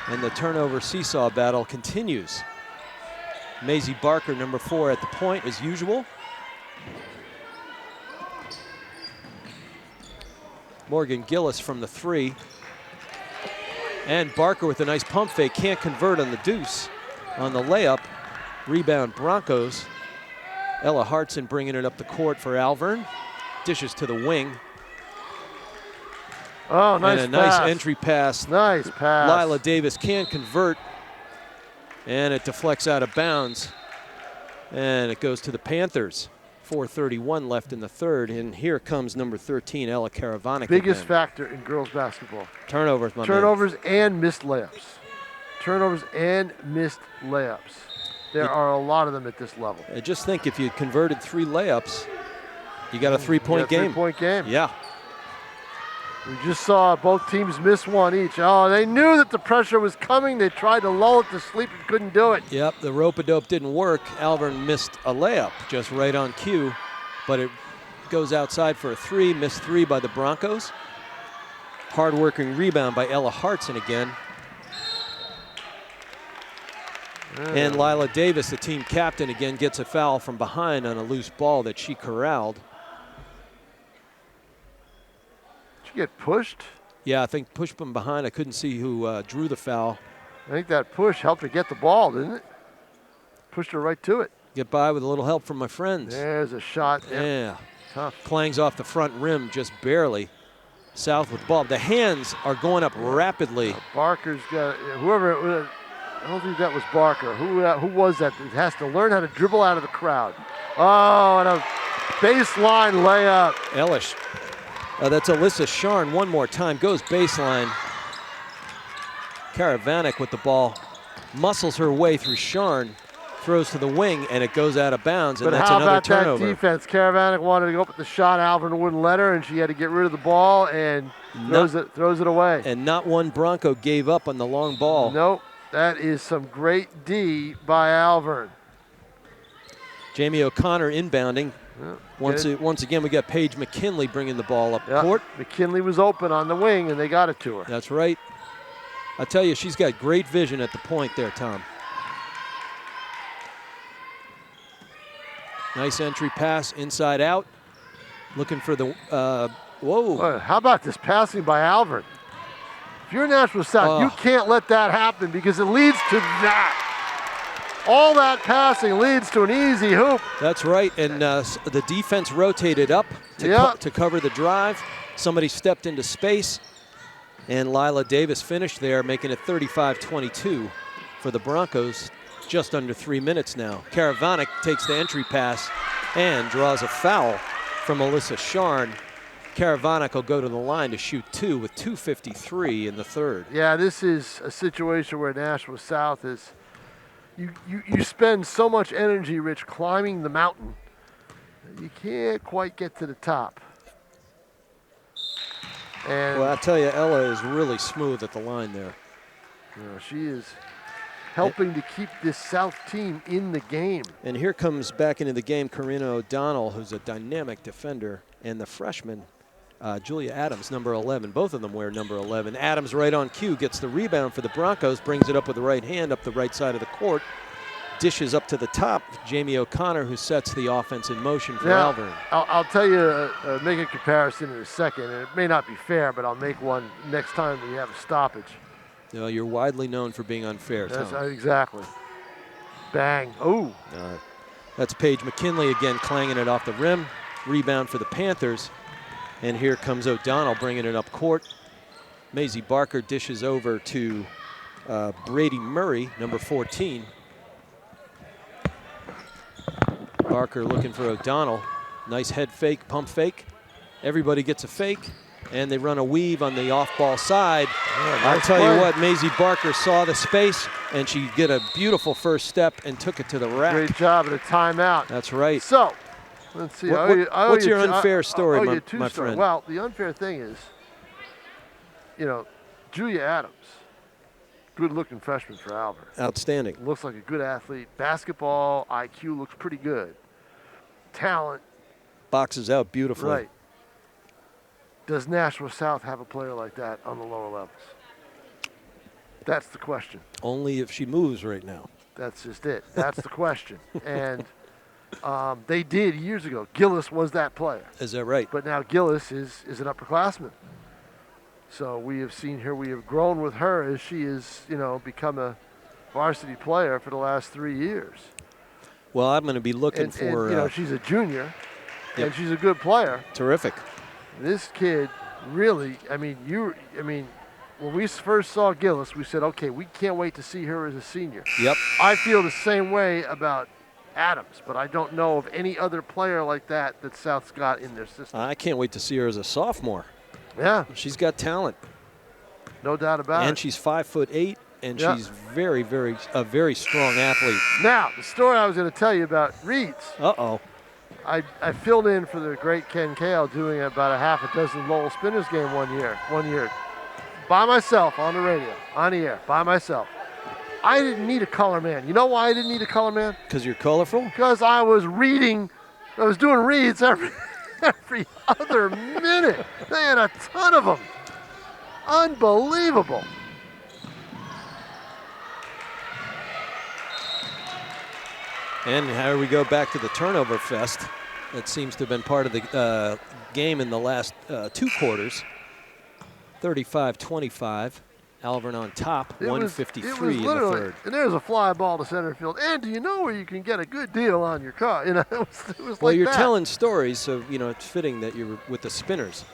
And the turnover seesaw battle continues. Maisie Barker, number 4 at the point as usual. Morgan Gillis from the 3. And Barker with a nice pump fake, can't convert on the deuce. On the layup, rebound Broncos. Ella Hudson bringing it up the court for Alvirne. Dishes to the wing. Oh, nice and a pass. nice entry pass. Nice pass. Lila Davis can't convert. And it deflects out of bounds. And it goes to the Panthers. 4:31 left in the third. And here comes number 13, Ella Karavanic. Biggest again. factor in girls basketball. Turnovers, my Turnovers man. and missed layups. Turnovers and missed layups. There are a lot of them at this level. I just think if you converted 3 layups, you got a 3-point game. 3-point game. Yeah. We just saw both teams miss 1 each. Oh, they knew that the pressure was coming. They tried to lull it to sleep and couldn't do it. Yep, the rope-a-dope didn't work. Alvirne missed a layup just right on cue, but it goes outside for a 3, missed 3 by the Broncos. Hard-working rebound by Ella Hudson again. And Lila Davis, the team captain, again gets a foul from behind on a loose ball that she corralled. Did you get pushed? Yeah, I think pushed from behind. I couldn't see who drew the foul. I think that push helped her get the ball, didn't it? Pushed her right to it. Get by with a little help from my friends. There's a shot. Yeah. Tough. Clangs off the front rim just barely. South with the ball. The hands are going up rapidly. Barker's got, whoever, I don't think that was Barker. Who was that? That has to learn how to dribble out of the crowd. Oh, and a baseline layup. Ellish. That's Alyssa Sharn one more time. Goes baseline. Karavanek with the ball. Muscles her way through Sharn. Throws to the wing, and it goes out of bounds, and But that's how another about turnover. that defense? Karavanek wanted to go up with the shot. Alvirne wouldn't let her, and she had to get rid of the ball and throws it away. And not one Bronco gave up on the long ball. Nope. That is some great D by Alvirne. Jamie O'Connor inbounding. Yeah, Once again, we got Paige McKinley bringing the ball up court. McKinley was open on the wing, and they got it to her. That's right. I tell you, she's got great vision at the point there, Tom. Nice entry pass inside out. Looking for the, whoa. How about this passing by Alvirne? If you're Nashua South, you can't let that happen because it leads to that. All that passing leads to an easy hoop. That's right, and the defense rotated up to cover the drive. Somebody stepped into space, and Lila Davis finished there, making it 35-22 for the Broncos. Just under 3 minutes now. Karavanek takes the entry pass and draws a foul from Alyssa Sharn. Karavanek will go to the line to shoot 2 with 2:53 in the third. Yeah, this is a situation where Nashua South is, you spend so much energy, Rich, climbing the mountain, you can't quite get to the top. And well, I tell you, Ella is really smooth at the line there. You know, she is helping to keep this South team in the game. And here comes back into the game Karina O'Donnell, who's a dynamic defender, and the freshman, Julia Adams, number 11. Both of them wear number 11. Adams right on cue, gets the rebound for the Broncos, brings it up with the right hand up the right side of the court, dishes up to the top. Jamie O'Connor, who sets the offense in motion for Alvirne. I'll tell you, make a comparison in a second, and it may not be fair, but I'll make one next time we have a stoppage. No, you're widely known for being unfair, Tom. Exactly. Bang. Ooh. That's Paige McKinley again clanging it off the rim. Rebound for the Panthers. And here comes O'Donnell bringing it up court. Maisie Barker dishes over to Brady Murray, number 14. Barker looking for O'Donnell. Nice head fake, pump fake. Everybody gets a fake. And they run a weave on the off-ball side. Yeah, I'll nice tell play. you what, Maisie Barker saw the space, and she did a beautiful first step and took it to the rack. Great job at a timeout. That's right. So, let's see. What's your unfair story, my friend? Well, the unfair thing is, you know, Julia Adams, good-looking freshman for Alvirne. Outstanding. Looks like a good athlete. Basketball IQ looks pretty good. Talent. Boxes out beautifully. Right. Does Nashua South have a player like that on the lower levels? That's the question. Only if she moves right now. That's just it. That's the question. And they did years ago. Gillis was that player. Is that right? But now Gillis is an upperclassman. So we have seen her. We have grown with her as she has, become a varsity player for the last 3 years. Well, I'm going to be looking for. And, she's a junior, Yep. and she's a good player. Terrific. This kid really, when we first saw Gillis, we said, okay, we can't wait to see her as a senior. Yep. I feel the same way about Adams, but I don't know of any other player like that South's got in their system. I can't wait to see her as a sophomore. Yeah. She's got talent. No doubt about it. And she's 5'8", and she's very, a very strong athlete. Now, the story I was going to tell you about Reeds. Uh-oh. I filled in for the great Ken Kale doing about a half a dozen Lowell Spinners game one year. By myself on the radio, on the air, by myself. I didn't need a color man. You know why I didn't need a color man? Because you're colorful? Because I was doing reads every other minute. They had a ton of them. Unbelievable. And here we go back to the turnover fest. That seems to have been part of the game in the last 2 quarters. 35-25. Alvirne on top, It was 153 in the literally, third. and there's a fly ball to center field. And do you know where you can get a good deal on your car? You know, it was Well, like you're that. telling stories, so you know it's fitting that you're with the spinners.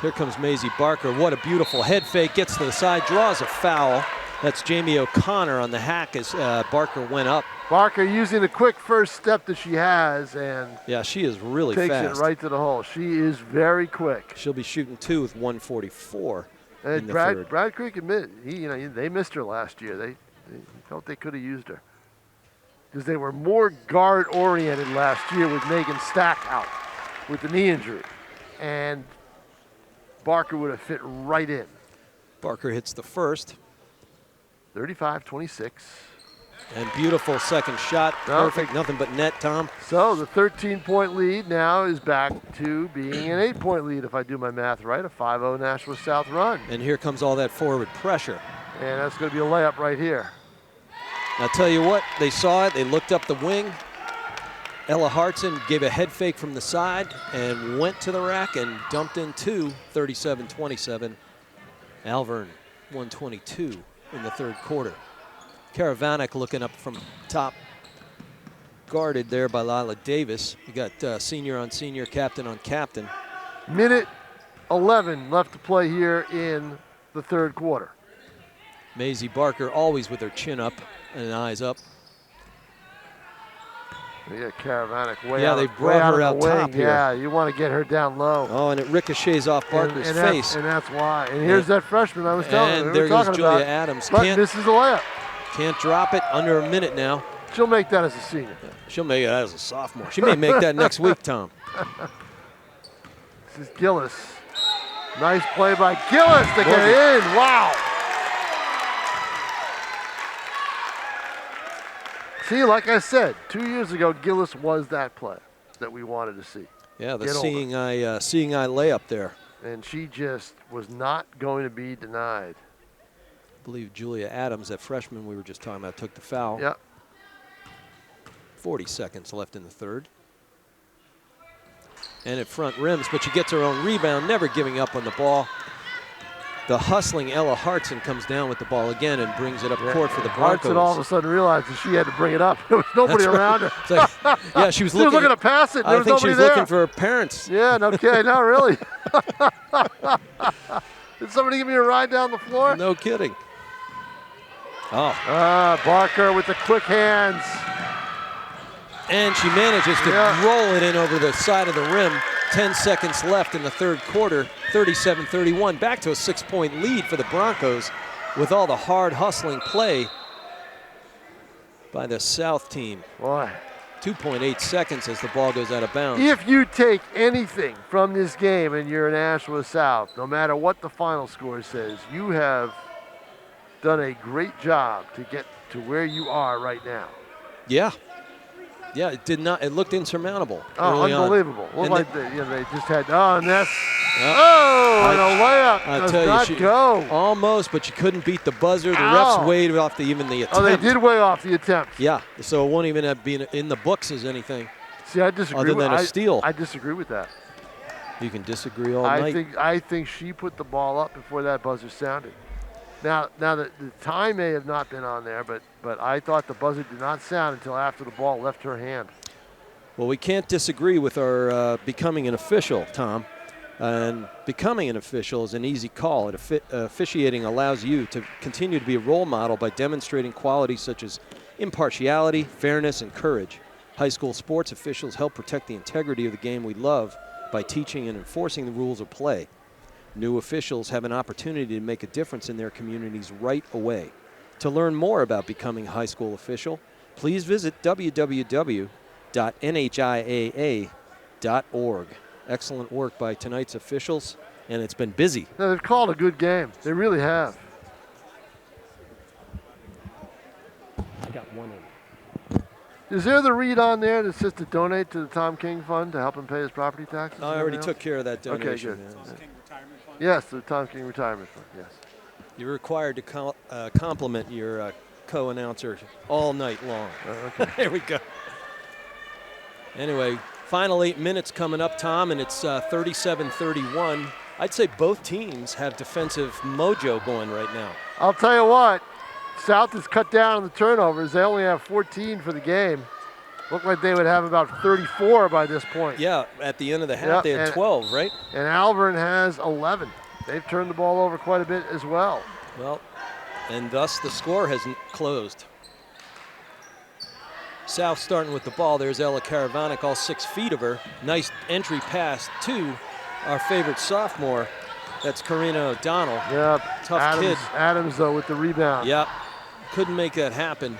Here comes Maisie Barker. What a beautiful head fake. Gets to the side, draws a foul. That's Jamie O'Connor on the hack as Barker went up. Barker using the quick first step that she has and Yeah, she is really takes fast. it right to the hole. She is very quick. She'll be shooting 2 with 144 in And the third. Brad Creek admitted, they missed her last year. They felt they could have used her because they were more guard oriented last year with Megan Stack out with the knee injury, and Barker would have fit right in. Barker hits the first. 35-26. And beautiful second shot. No. Perfect. Nothing but net, Tom. So the 13-point lead now is back to being an 8-point lead, if I do my math right, a 5-0 Nashua South run. And here comes all that forward pressure. And that's going to be a layup right here. I'll tell you what, they saw it. They looked up the wing. Ella Hudson gave a head fake from the side and went to the rack and dumped in 2, 37-27. Alvirne, 122 in the third quarter. Karavanek looking up from top, guarded there by Lila Davis. You got senior on senior, captain on captain. Minute 11 left to play here in the third quarter. Maisie Barker always with her chin up and eyes up. Yeah, Karavanek way Yeah, out, they way brought out her of out the wing. top here. Yeah, you want to get her down low. Oh, and it ricochets off Barker's and face. That's why. And here's that freshman I was telling you. And we there were goes talking Julia about, Adams. but misses the layup. Can't drop it. Under a minute now. She'll make that as a senior. She'll make it as a sophomore. She may make that next week, Tom. This is Gillis. Nice play by Gillis to get it in. Wow. See, like I said, 2 years ago, Gillis was that play that we wanted to see. Yeah, the Get over. seeing eye layup there. And she just was not going to be denied. I believe Julia Adams, that freshman we were just talking about, took the foul. Yeah. 40 seconds left in the third. And at front rims, but she gets her own rebound, never giving up on the ball. The hustling Ella Hudson comes down with the ball again and brings it up court for the Broncos. Hudson all of a sudden realized that she had to bring it up. There was nobody around her. It's like, yeah, she was She was looking to pass it. There I was think she nobody was there. looking for her parents. Yeah, no kidding. Not really. Did somebody give me a ride down the floor? No kidding. Oh. Barker with the quick hands. And she manages to roll it in over the side of the rim. 10 seconds left in the third quarter, 37-31. Back to a 6-point lead for the Broncos with all the hard hustling play by the South team. Boy. 2.8 seconds as the ball goes out of bounds. If you take anything from this game and you're in Nashua South, no matter what the final score says, you have done a great job to get to where you are right now. Yeah. Yeah, it did not. It looked insurmountable. Oh, early unbelievable. On. Looked like they just had, and that's, I- and a layup I does tell you, not she- go. Almost, but you couldn't beat the buzzer. The Ow. refs waved off even the attempt. Oh, they did way off the attempt. Yeah, so it won't even have been in the books as anything. See, I disagree. Other than a steal. I disagree with that. You can disagree all night. I think she put the ball up before that buzzer sounded. Now the time may have not been on there, but I thought the buzzer did not sound until after the ball left her hand. Well, we can't disagree with our becoming an official, Tom. And becoming an official is an easy call. Officiating allows you to continue to be a role model by demonstrating qualities such as impartiality, fairness, and courage. High school sports officials help protect the integrity of the game we love by teaching and enforcing the rules of play. New officials have an opportunity to make a difference in their communities right away. To learn more about becoming a high school official, please visit www.NHIAA.org. Excellent work by tonight's officials, and it's been busy. Now, they've called a good game. They really have. I got one in. Is there the read on there that says to donate to the Tom King Fund to help him pay his property taxes? I already took care of that donation. Okay, good. Yes, the Tom King Retirement Fund, yes. You're required to compliment your co-announcer all night long. Okay. There we go. Anyway, final 8 minutes coming up, Tom, and it's 37-31. I'd say both teams have defensive mojo going right now. I'll tell you what, South has cut down on the turnovers. They only have 14 for the game. Looked like they would have about 34 by this point. Yeah, at the end of the half, they had 12, right? And Alvirne has 11. They've turned the ball over quite a bit as well. Well, and thus the score hasn't closed. South starting with the ball. There's Ella Karavanek, all 6 feet of her. Nice entry pass to our favorite sophomore. That's Karina O'Donnell. Yep. Tough kid. Adams, though, with the rebound. Yep. Couldn't make that happen.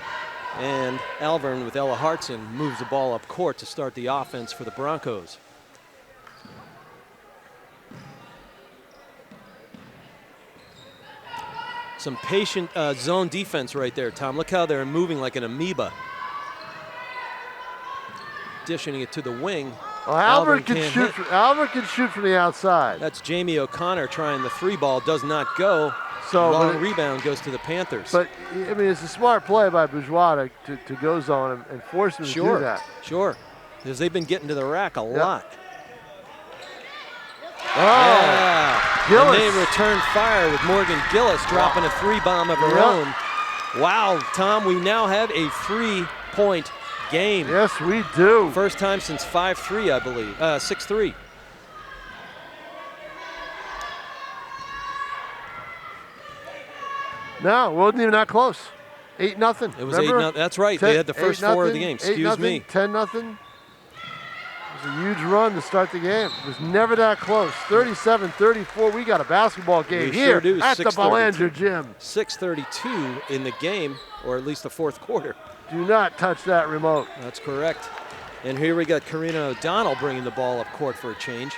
And Alvirne with Ella Hudson moves the ball up court to start the offense for the Broncos. Some patient zone defense right there, Tom. Look how they're moving like an amoeba. Dishing it to the wing. Well, Alvirne can shoot from the outside. That's Jamie O'Connor trying the 3 ball. Does not go. So long rebound goes to the Panthers. But, I mean, it's a smart play by Bourgeois to go zone and force them to do that. Sure, because they've been getting to the rack a lot. Oh, yeah. Gillis. And they return fire with Morgan Gillis dropping a 3-bomb of her own. Wow, Tom, we now have a 3-point game. Yes, we do. First time since 5-3, I believe. 6-3. No, it wasn't even that close. 8-0. It was 8-0. That's right. They had the first 4 of the game. Excuse me. 10-0. It was a huge run to start the game. It was never that close. 37-34. We got a basketball game here at the Belanger gym. 6:32 in the game, or at least the 4th quarter. Do not touch that remote. That's correct. And here we got Karina O'Donnell bringing the ball up court for a change.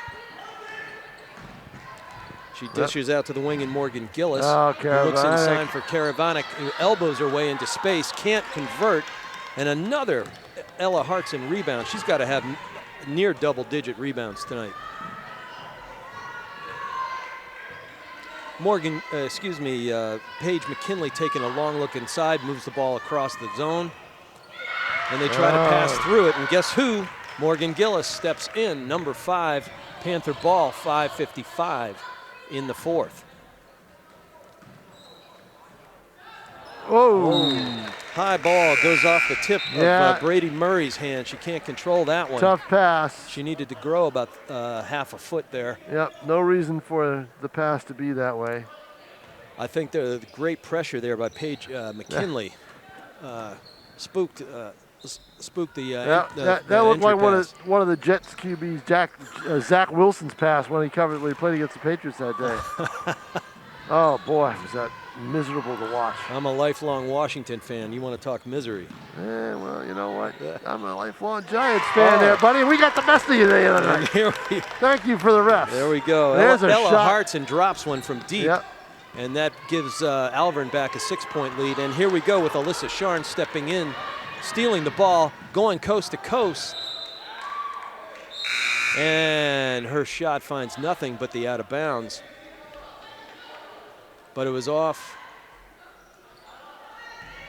She dishes out to the wing and Morgan Gillis. Oh, looks inside for Karavanek, who elbows her way into space, can't convert. And another Ella Hudson rebound. She's got to have near double-digit rebounds tonight. Paige McKinley taking a long look inside, moves the ball across the zone. And they try to pass through it, and guess who? Morgan Gillis steps in, number 5, Panther ball, 5:55 in the 4th. Oh. High ball goes off the tip of Brady Murray's hand. She can't control that one. Tough pass. She needed to grow about half a foot there. Yep, no reason for the pass to be that way. I think the great pressure there by Paige McKinley spooked the that looked like one of the Jets QBs, Zach Wilson's pass when he played against the Patriots that day. Oh boy, was that miserable to watch. I'm a lifelong Washington fan. You want to talk misery? Well, you know what? I'm a lifelong Giants fan there, buddy. We got the best of you the other night. Thank you for the refs. There we go. There's Ella shot. Hudson drops one from deep. Yep. And that gives Alvirne back a 6-point lead. And here we go with Alyssa Sharn stepping in, stealing the ball, going coast to coast. And her shot finds nothing but the out of bounds. But it was off.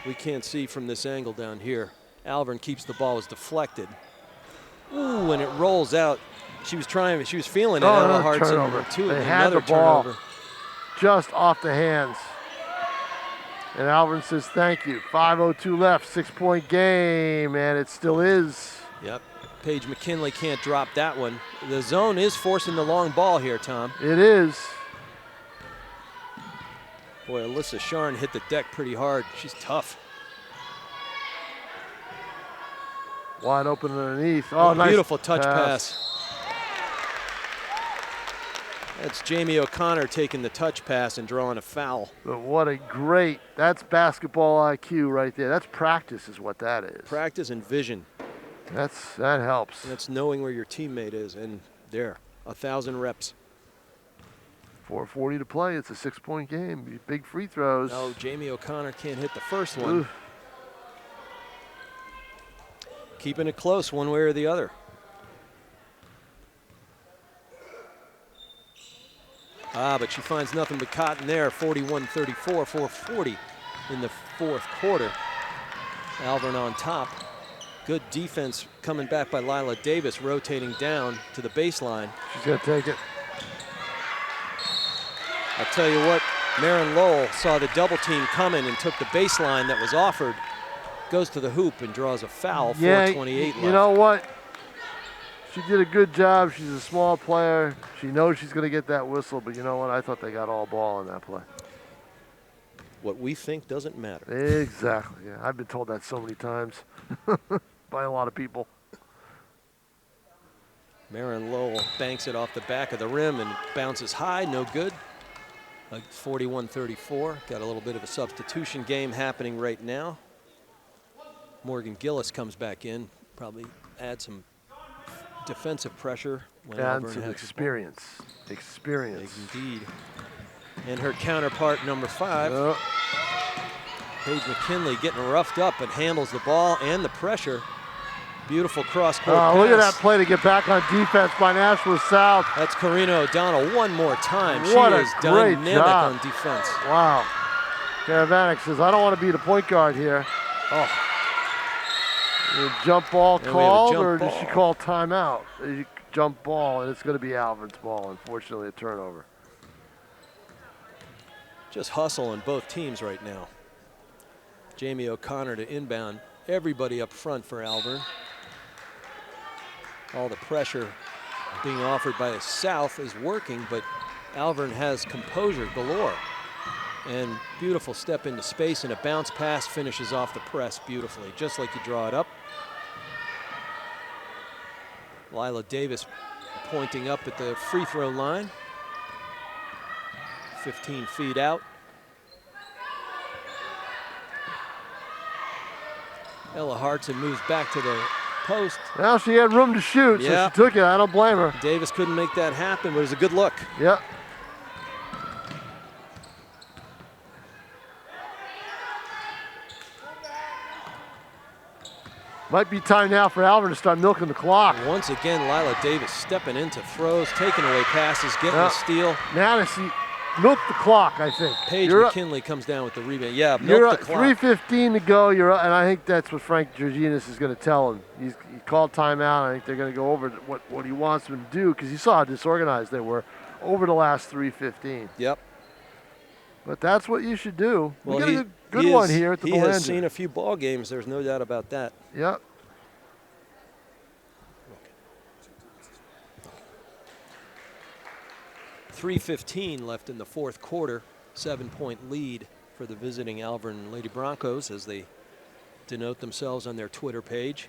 We can't see from this angle down here. Alvirne keeps the ball, is deflected. Ooh, and it rolls out. She was feeling it. Ella Hudson. They had the ball just off the hands. And Alvirne says thank you. 5:02 left, 6-point game, and it still is. Yep. Paige McKinley can't drop that one. The zone is forcing the long ball here, Tom. It is. Boy, Alyssa Sharn hit the deck pretty hard. She's tough. Wide open underneath. Oh, nice. Beautiful touch pass. That's Jamie O'Connor taking the touch pass and drawing a foul. But what a great, that's basketball IQ right there. That's practice is what that is. Practice and vision. That helps. That's knowing where your teammate is, and there, 1,000 reps. 4:40 to play. It's a 6-point game. Big free throws. No, Jamie O'Connor can't hit the first one. Oof. Keeping it close one way or the other. But she finds nothing but cotton there. 41-34, 4:40 in the 4th quarter. Alvirne on top. Good defense coming back by Lila Davis, rotating down to the baseline. She's going to take it. I'll tell you what, Marin Lowell saw the double team coming and took the baseline that was offered, goes to the hoop and draws a foul, 4:28 left. You know what? She did a good job. She's a small player. She knows she's going to get that whistle, but you know what? I thought they got all ball in that play. What we think doesn't matter. Exactly. Yeah, I've been told that so many times by a lot of people. Marin Lowell banks it off the back of the rim and bounces high, no good. 41-34. Got a little bit of a substitution game happening right now. Morgan Gillis comes back in, probably add some defensive pressure. When And Alvirne some has experience. Experience. Indeed. And her counterpart, number 5, Paige McKinley, getting roughed up, but handles the ball and the pressure. Beautiful cross-court pass. Look at that play to get back on defense by Nashua South. That's Karina O'Donnell one more time. What she a is great dynamic job. on defense. Wow. Karavanek says, I don't want to be the point guard here. Oh. Jump ball And called, jump or ball. did she call timeout? Jump ball, and it's going to be Alvirne's ball, unfortunately, a turnover. Just hustle on both teams right now. Jamie O'Connor to inbound. Everybody up front for Alvirne. All the pressure being offered by the South is working, but Alvirne has composure galore. And beautiful step into space, and a bounce pass finishes off the press beautifully, just like you draw it up. Lila Davis pointing up at the free throw line. 15 feet out. Ella Hudson moves back to the post. Now she had room to shoot, so she took it. I don't blame her. Davis couldn't make that happen, but it was a good look. Yep. Might be time now for Alvirne to start milking the clock. Once again, Lila Davis stepping into throws, taking away passes, getting a steal. Now to see, milk the clock, I think. Paige McKinley comes down with the rebound. Yeah, You're milk up, the clock. 3:15 to go. You're up, and I think that's what Frank Georginas is going to tell him. He called timeout. I think they're going to go over what he wants them to do, because he saw how disorganized they were over the last 3:15. Yep. But that's what you should do. Well, we got a good one here at the Belanger. He has seen a few ball games. There's no doubt about that. Yep. .315 left in the fourth quarter. 7-point lead for the visiting Alvirne Lady Broncos as they denote themselves on their Twitter page.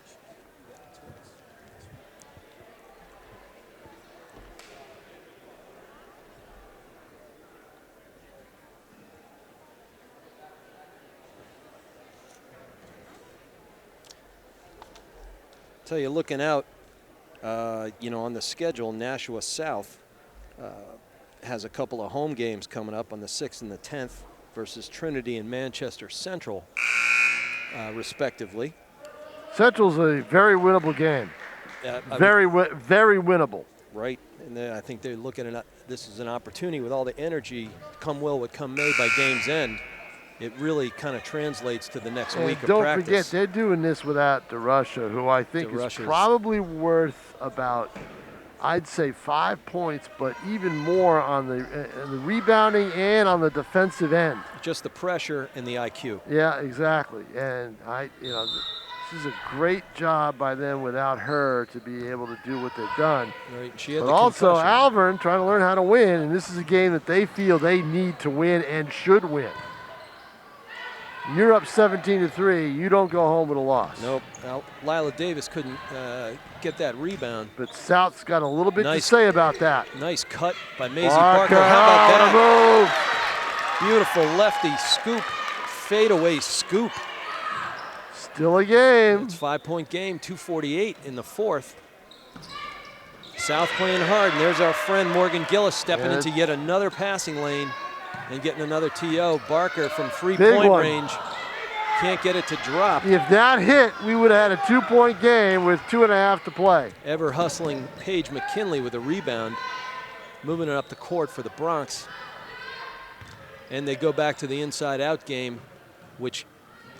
Tell you, looking out, on the schedule, Nashua South has a couple of home games coming up on the 6th and the 10th versus Trinity and Manchester Central, respectively. Central's a very winnable game. Very winnable. Right, and I think they're looking at this as an opportunity with all the energy, come will what come may by game's end. It really kind of translates to the next week of practice. Don't forget, they're doing this without DeRusha, who I think is probably worth about, I'd say, 5 points, but even more on the rebounding and on the defensive end. Just the pressure and the IQ. Yeah, exactly. And this is a great job by them without her to be able to do what they've done. Right. She had but the also concussion. Alvirne trying to learn how to win, and this is a game that they feel they need to win and should win. You're up 17-3. You don't go home with a loss. Nope. Lila Davis couldn't get that rebound. But South's got a little bit to say about that. Nice cut by Maisie Barker. How about that? Beautiful lefty scoop, fadeaway scoop. Still a game. It's a 5-point game, 2:48 in the fourth. South playing hard, and there's our friend Morgan Gillis stepping into yet another passing lane. And getting another TO. Barker from three-point range. Can't get it to drop. If that hit, we would have had a 2-point game with 2.5 to play. Ever hustling Paige McKinley with a rebound. Moving it up the court for the Bronx. And they go back to the inside-out game, which,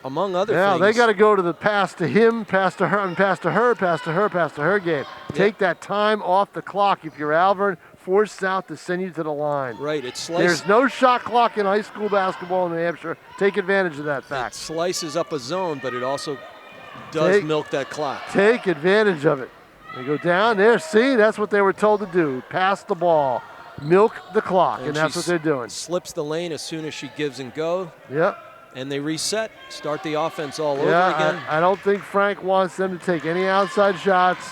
among other things. Yeah, they got to go to the pass to him, pass to her, and pass to her, pass to her, pass to her game. Take that time off the clock if you're Alvirne. force South to send you to the line. Right, it There's no shot clock in high school basketball in New Hampshire. Take advantage of that fact. It slices up a zone, but it also does milk that clock. Take advantage of it. They go down there. See, that's what they were told to do. Pass the ball, milk the clock, and that's what they're doing. Slips the lane as soon as she gives and go. Yep. And they reset, start the offense all over again. I don't think Frank wants them to take any outside shots.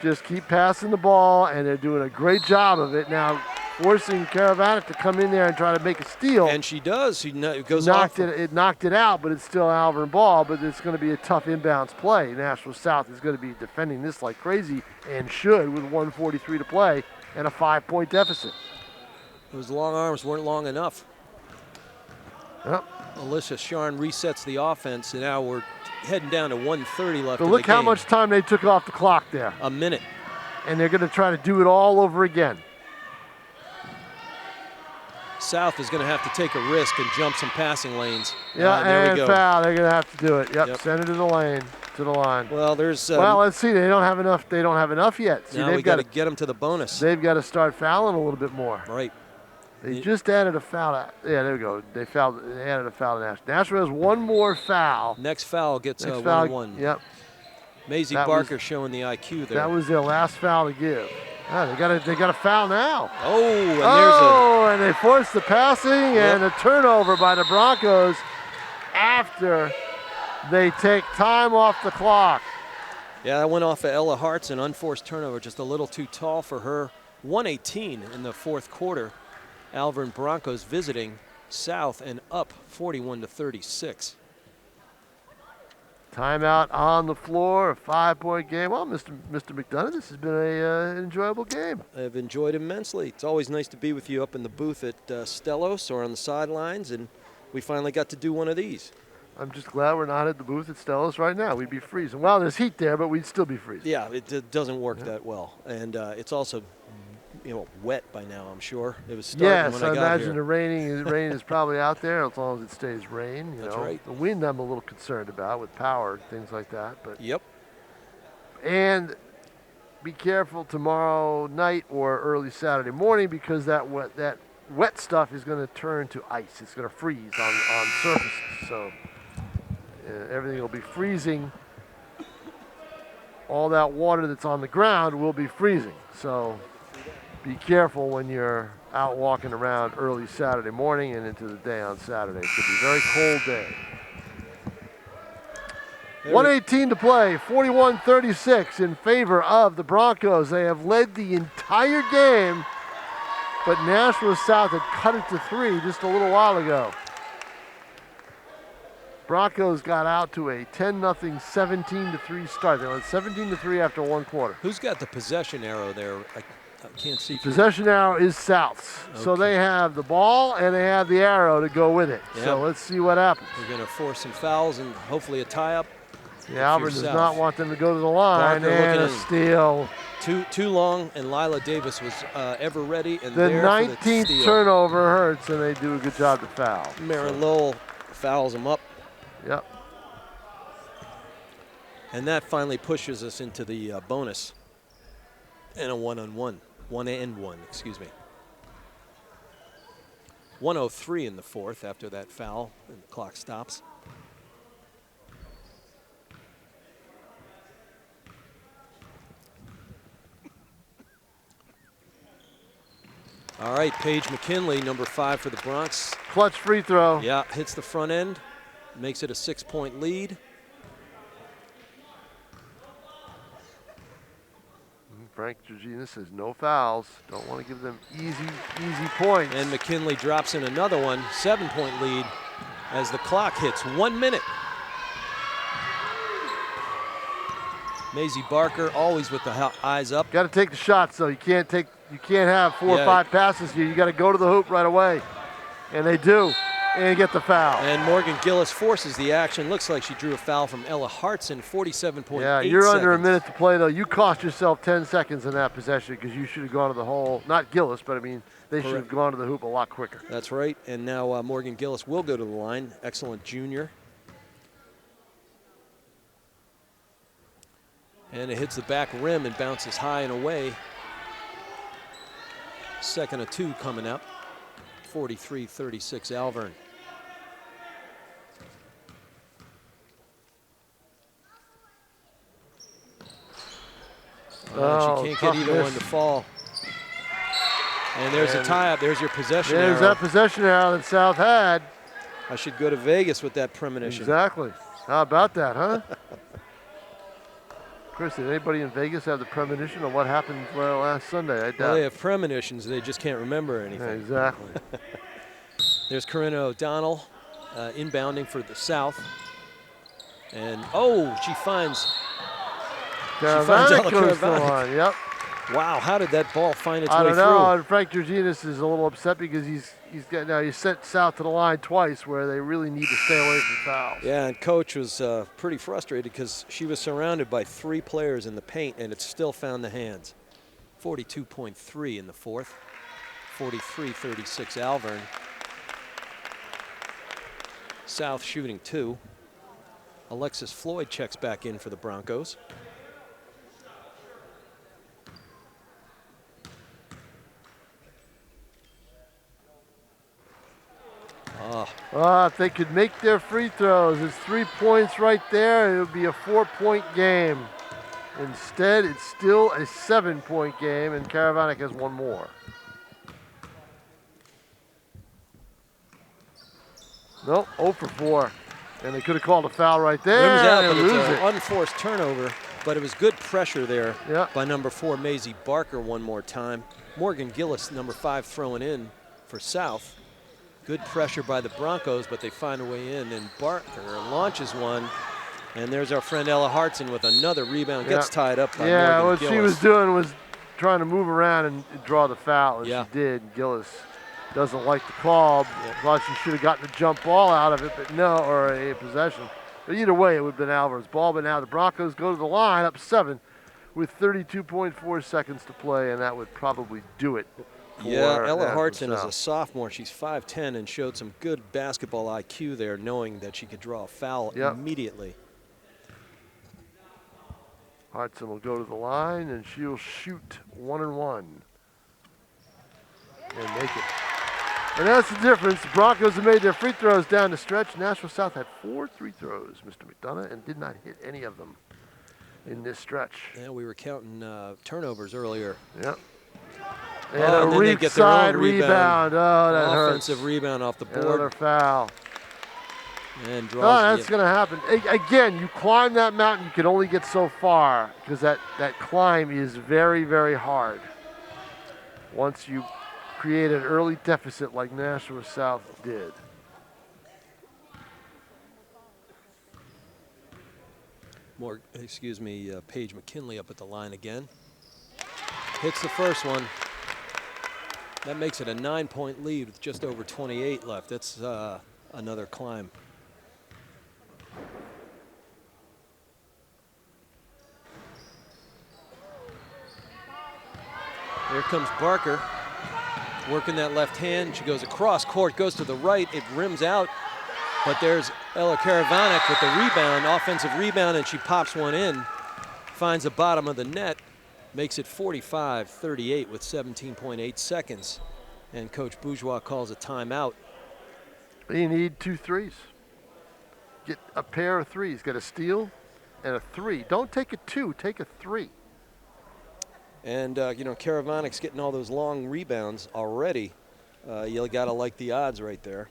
Just keep passing the ball, and they're doing a great job of it. Now, forcing Karavanek to come in there and try to make a steal. And she does. It goes off. It knocked it out, but it's still Alvirne ball, but it's going to be a tough inbounds play. Nashua South is going to be defending this like crazy and should with 1:43 to play and a 5-point deficit. Those long arms weren't long enough. Yep. Alicia Sharn resets the offense, and now we're heading down to 1:30 left But in look the game. how much time they took off the clock there. A minute. And they're going to try to do it all over again. South is going to have to take a risk and jump some passing lanes. Yeah, there and we go. foul. They're going to have to do it. Yep, send it to the lane, to the line. Well, there's. Well, let's see. They don't have enough. They don't have enough yet. See, now we got to get them to the bonus. They've got to start fouling a little bit more. Right. They just added a foul. Yeah, there we go. They added a foul to Nashua. Nashua has one more foul. Next foul gets Next 1-1. Yep. Maisie Barker showing the IQ there. That was their last foul to give. They got a foul now. And and they forced the passing and a turnover by the Broncos after they take time off the clock. Yeah, that went off of Ella Hartson, unforced turnover, just a little too tall for her. 1:18 in the fourth quarter. Alvirne Broncos visiting South and up 41-36. Timeout on the floor, a 5-point game. Well, Mr. McDonough, this has been an enjoyable game. I've enjoyed immensely. It's always nice to be with you up in the booth at Stellos or on the sidelines, and we finally got to do one of these. I'm just glad we're not at the booth at Stellos right now. We'd be freezing. Well, there's heat there, but we'd still be freezing. Yeah, it doesn't work that well, and it's also wet by now, I'm sure. It was starting when I got here. Yes, I imagine the rain is probably out there as long as it stays rain. That's right. The wind I'm a little concerned about with power and things like that. But yep. And be careful tomorrow night or early Saturday morning because that wet stuff is going to turn to ice. It's going to freeze on surfaces. So everything will be freezing. All that water that's on the ground will be freezing. So be careful when you're out walking around early Saturday morning and into the day on Saturday. It could be a very cold day. 1:18 to play, 41-36 in favor of the Broncos. They have led the entire game, but Nashua South had cut it to 3 just a little while ago. Broncos got out to a 10-0, 17-3 start. They went 17-3 after one quarter. Who's got the possession arrow there? I can't see. Possession arrow is South's. Okay. So they have the ball and they have the arrow to go with it. Yep. So let's see what happens. We're going to force some fouls and hopefully a tie-up. Yeah, Alvirne does not want them to go to the line. Barker and a steal. Too long, and Lila Davis was ever ready. And the there 19th for the turnover hurts, and they do a good job to foul. Marin Lowell fouls him up. Yep. And that finally pushes us into the bonus and a one-on-one. 1-and-1, excuse me. 1:03 in the fourth after that foul, and the clock stops. All right, Paige McKinley, number 5 for the Bronx. Clutch free throw. Yeah, hits the front end, makes it a 6-point lead. Frank Georgina says no fouls. Don't want to give them easy points. And McKinley drops in another one, 7-point lead as the clock hits 1 minute. Maisie Barker always with the eyes up. Got to take the shots though. You can't have 4 or 5 passes here. You got to go to the hoop right away. And they do. And get the foul. And Morgan Gillis forces the action. Looks like she drew a foul from Ella Hartson, 47.8 Yeah, you're seconds. under a minute to play, though. You cost yourself 10 seconds in that possession because you should have gone to the hole. Not Gillis, but I mean, they should have gone to the hoop a lot quicker. That's right. And now Morgan Gillis will go to the line. Excellent junior. And it hits the back rim and bounces high and away. Second of 2 coming up. 43-36 Alvirne. Oh, she can't tough get either miss. one to fall. And there's a tie-up. There's your possession There's arrow. that possession arrow that South had. I should go to Vegas with that premonition. Exactly. How about that, huh? Chris, did anybody in Vegas have the premonition of what happened last Sunday? I doubt Well, they it. have premonitions. They just can't remember anything. Yeah, exactly. There's Corinna O'Donnell inbounding for the South. And, oh, she finds Caravanic Ella goes to the Caravanic. line. Yep. Wow, how did that ball find its I way don't through? know. And Frank Georginas is a little upset because he's sent South to the line twice where they really need to stay away from fouls. Yeah, and Coach was pretty frustrated because she was surrounded by 3 players in the paint, and it still found the hands. 42.3 in the fourth. 43-36 Alvirne. South shooting 2. Alexis Floyd checks back in for the Broncos. If they could make their free throws, it's 3 points right there. It would be a 4-point game. Instead, it's still a 7-point game, and Caravanic has 1 more. Nope, 0 for 4. And they could have called a foul right there. Rims out, and but it's lose an it. unforced turnover. But it was good pressure there Yep. by number 4, Maisie Barker, one more time. Morgan Gillis, number 5, throwing in for South. Good pressure by the Broncos, but they find a way in, and Barker launches one. And there's our friend Ella Hudson with another rebound. Gets tied up by Yeah, Morgan what Gillis. she was doing was trying to move around and draw the foul, and Yeah. she did. Gillis doesn't like the call. Thought she should have gotten a jump ball out of it, but no, or a possession. But either way, it would have been Alvarez's ball. But now the Broncos go to the line up 7 with 32.4 seconds to play, and that would probably do it. Yeah, Ella Nashua Hartson is South. a sophomore. She's 5'10" and showed some good basketball IQ there, knowing that she could draw a foul immediately. Hudson will go to the line, and she'll shoot 1 and 1 and make it. And that's the difference. The Broncos have made their free throws down the stretch. Nashua South had 4 free throws, Mr. McDonough, and did not hit any of them in this stretch. Yeah, we were counting turnovers earlier. Yep. And Oh, a and then they reach get their own side rebound. Oh, that Offensive hurts. rebound off the Another board. foul. And Oh, draws that's going to happen. Again, you climb that mountain, you can only get so far because that climb is very, very hard. Once you create an early deficit like Nashua South did. Paige McKinley up at the line again. Hits the first one. That makes it a 9-point lead with just over 28 left. That's another climb. Here comes Barker, working that left hand. She goes across court, goes to the right. It rims out, but there's Ella Caravanic with the rebound, offensive rebound, and she pops one in, finds the bottom of the net, makes it 45-38 with 17.8 seconds. And Coach Bourgeois calls a timeout. You need 2 threes. Get a pair of threes. Get a steal and a 3. Don't take a 2, take a 3. And, Caravanic's getting all those long rebounds already. You got to like the odds right there.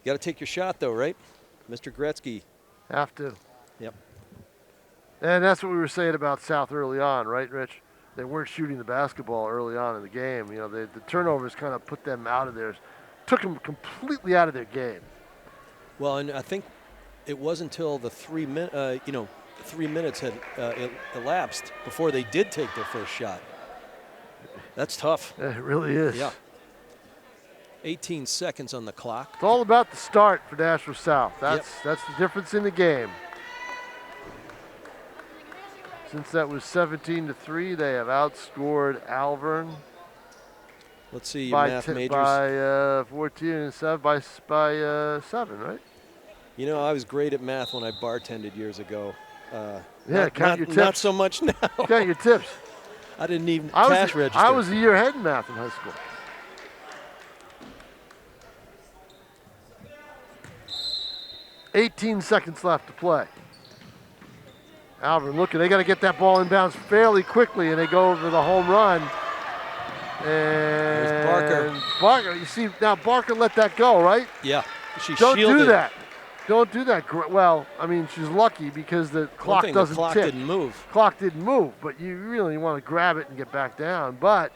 You got to take your shot, though, right? Mr. Gretzky. Have to. Yep. And that's what we were saying about South early on, right, Rich? They weren't shooting the basketball early on in the game. You know, the turnovers kind of put them out of theirs, took them completely out of their game. Well, and I think it wasn't until the 3 minutes had elapsed before they did take their first shot. That's tough. Yeah, it really is. Yeah. 18 seconds on the clock. It's all about the start for Nashua South. That's the difference in the game. Since that was 17-3, they have outscored Alvirne. Let's see, by math majors. By 14 and 7 by 7, right? You know, I was great at math when I bartended years ago. Count your tips. Not so much now. Count your tips. I didn't even I cash register. I was a year ahead in math in high school. "18 seconds left to play. Alvirne looking, they got to get that ball inbounds fairly quickly, and they go over the home run. And Barker. Barker, you see, now Barker let that go, right? Yeah. She Don't shielded. do that. Don't do that. Well, I mean, she's lucky because the clock doesn't the clock tick. didn't move. Clock didn't move, but you really want to grab it and get back down. But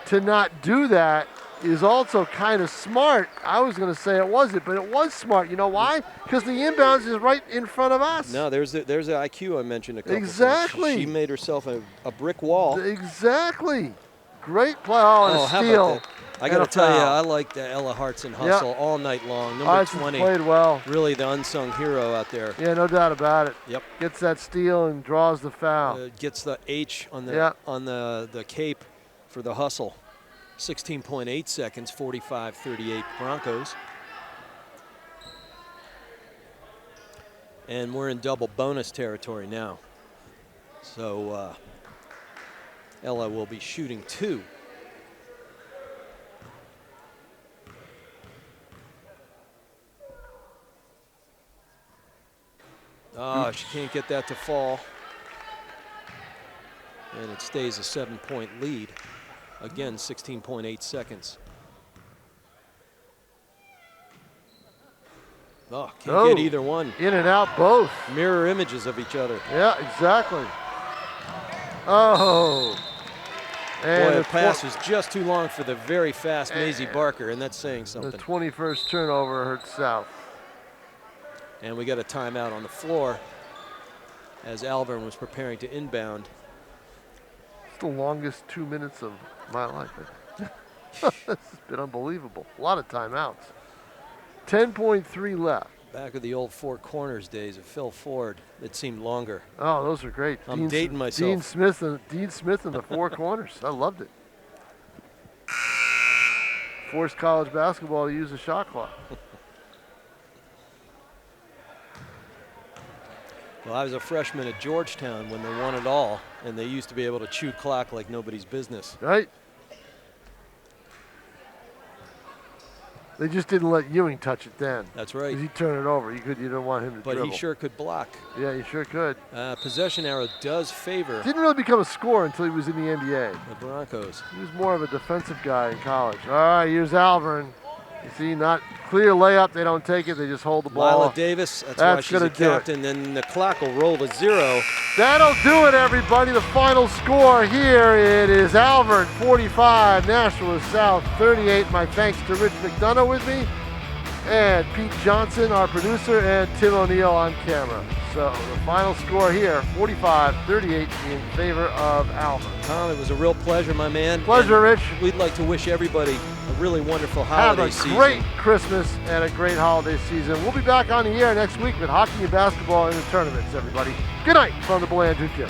to not do that is also kind of smart. I was going to say it wasn't, but it was smart. You know why? Because the inbounds is right in front of us. No, there's the IQ I mentioned a couple Exactly. times. She made herself a brick wall. Exactly. Great play. Oh, and a how steal. about that? I got to and a tell you, foul. I like the Ella Hudson hustle all night long. Number Hudson 20. played well. Really the unsung hero out there. Yeah, no doubt about it. Yep. Gets that steal and draws the foul. Gets the H on the Yeah. on the cape for the hustle. 16.8 seconds, 45-38 Broncos. And we're in double bonus territory now. So Ella will be shooting 2. She can't get that to fall. And it stays a 7-point lead. Again, 16.8 seconds. Oh, can't get either one. In and out both. Mirror images of each other. Yeah, exactly. Oh. And Boy, the pass was just too long for the very fast Maisie Barker, and that's saying something. The 21st turnover hurt South. And we got a timeout on the floor as Alvirne was preparing to inbound. It's the longest 2 minutes of my life. This has been unbelievable. A lot of timeouts. 10.3 left. Back of the old Four Corners days of Phil Ford, it seemed longer. Oh, those are great. I'm dating myself. Dean Smith in the Four Corners. I loved it. Forced college basketball to use a shot clock. Well, I was a freshman at Georgetown when they won it all, and they used to be able to chew clock like nobody's business. Right? They just didn't let Ewing touch it then. That's right. 'Cause he'd turn it over. You didn't want him to But dribble. he sure could block. Yeah, he sure could. Possession arrow does favor Didn't really become a scorer until he was in the NBA. the Broncos. He was more of a defensive guy in college. All right, here's Alvirne. You see, not clear layup. They don't take it. They just hold the ball. Lila Davis, that's why she's gonna a do it. captain. Then the clock will roll to 0. That'll do it, everybody. The final score here, it is Alvirne 45, Nashua South 38. My thanks to Rich McDonough with me, and Pete Johnson, our producer, and Tim O'Neill on camera. So the final score here, 45-38 in favor of Alvirne. Tom, it was a real pleasure, my man. Pleasure, And Rich. We'd like to wish everybody a really wonderful Have holiday a season. great Christmas and a great holiday season. We'll be back on the air next week with hockey and basketball in the tournaments, everybody. Good night from the Belanger Gym.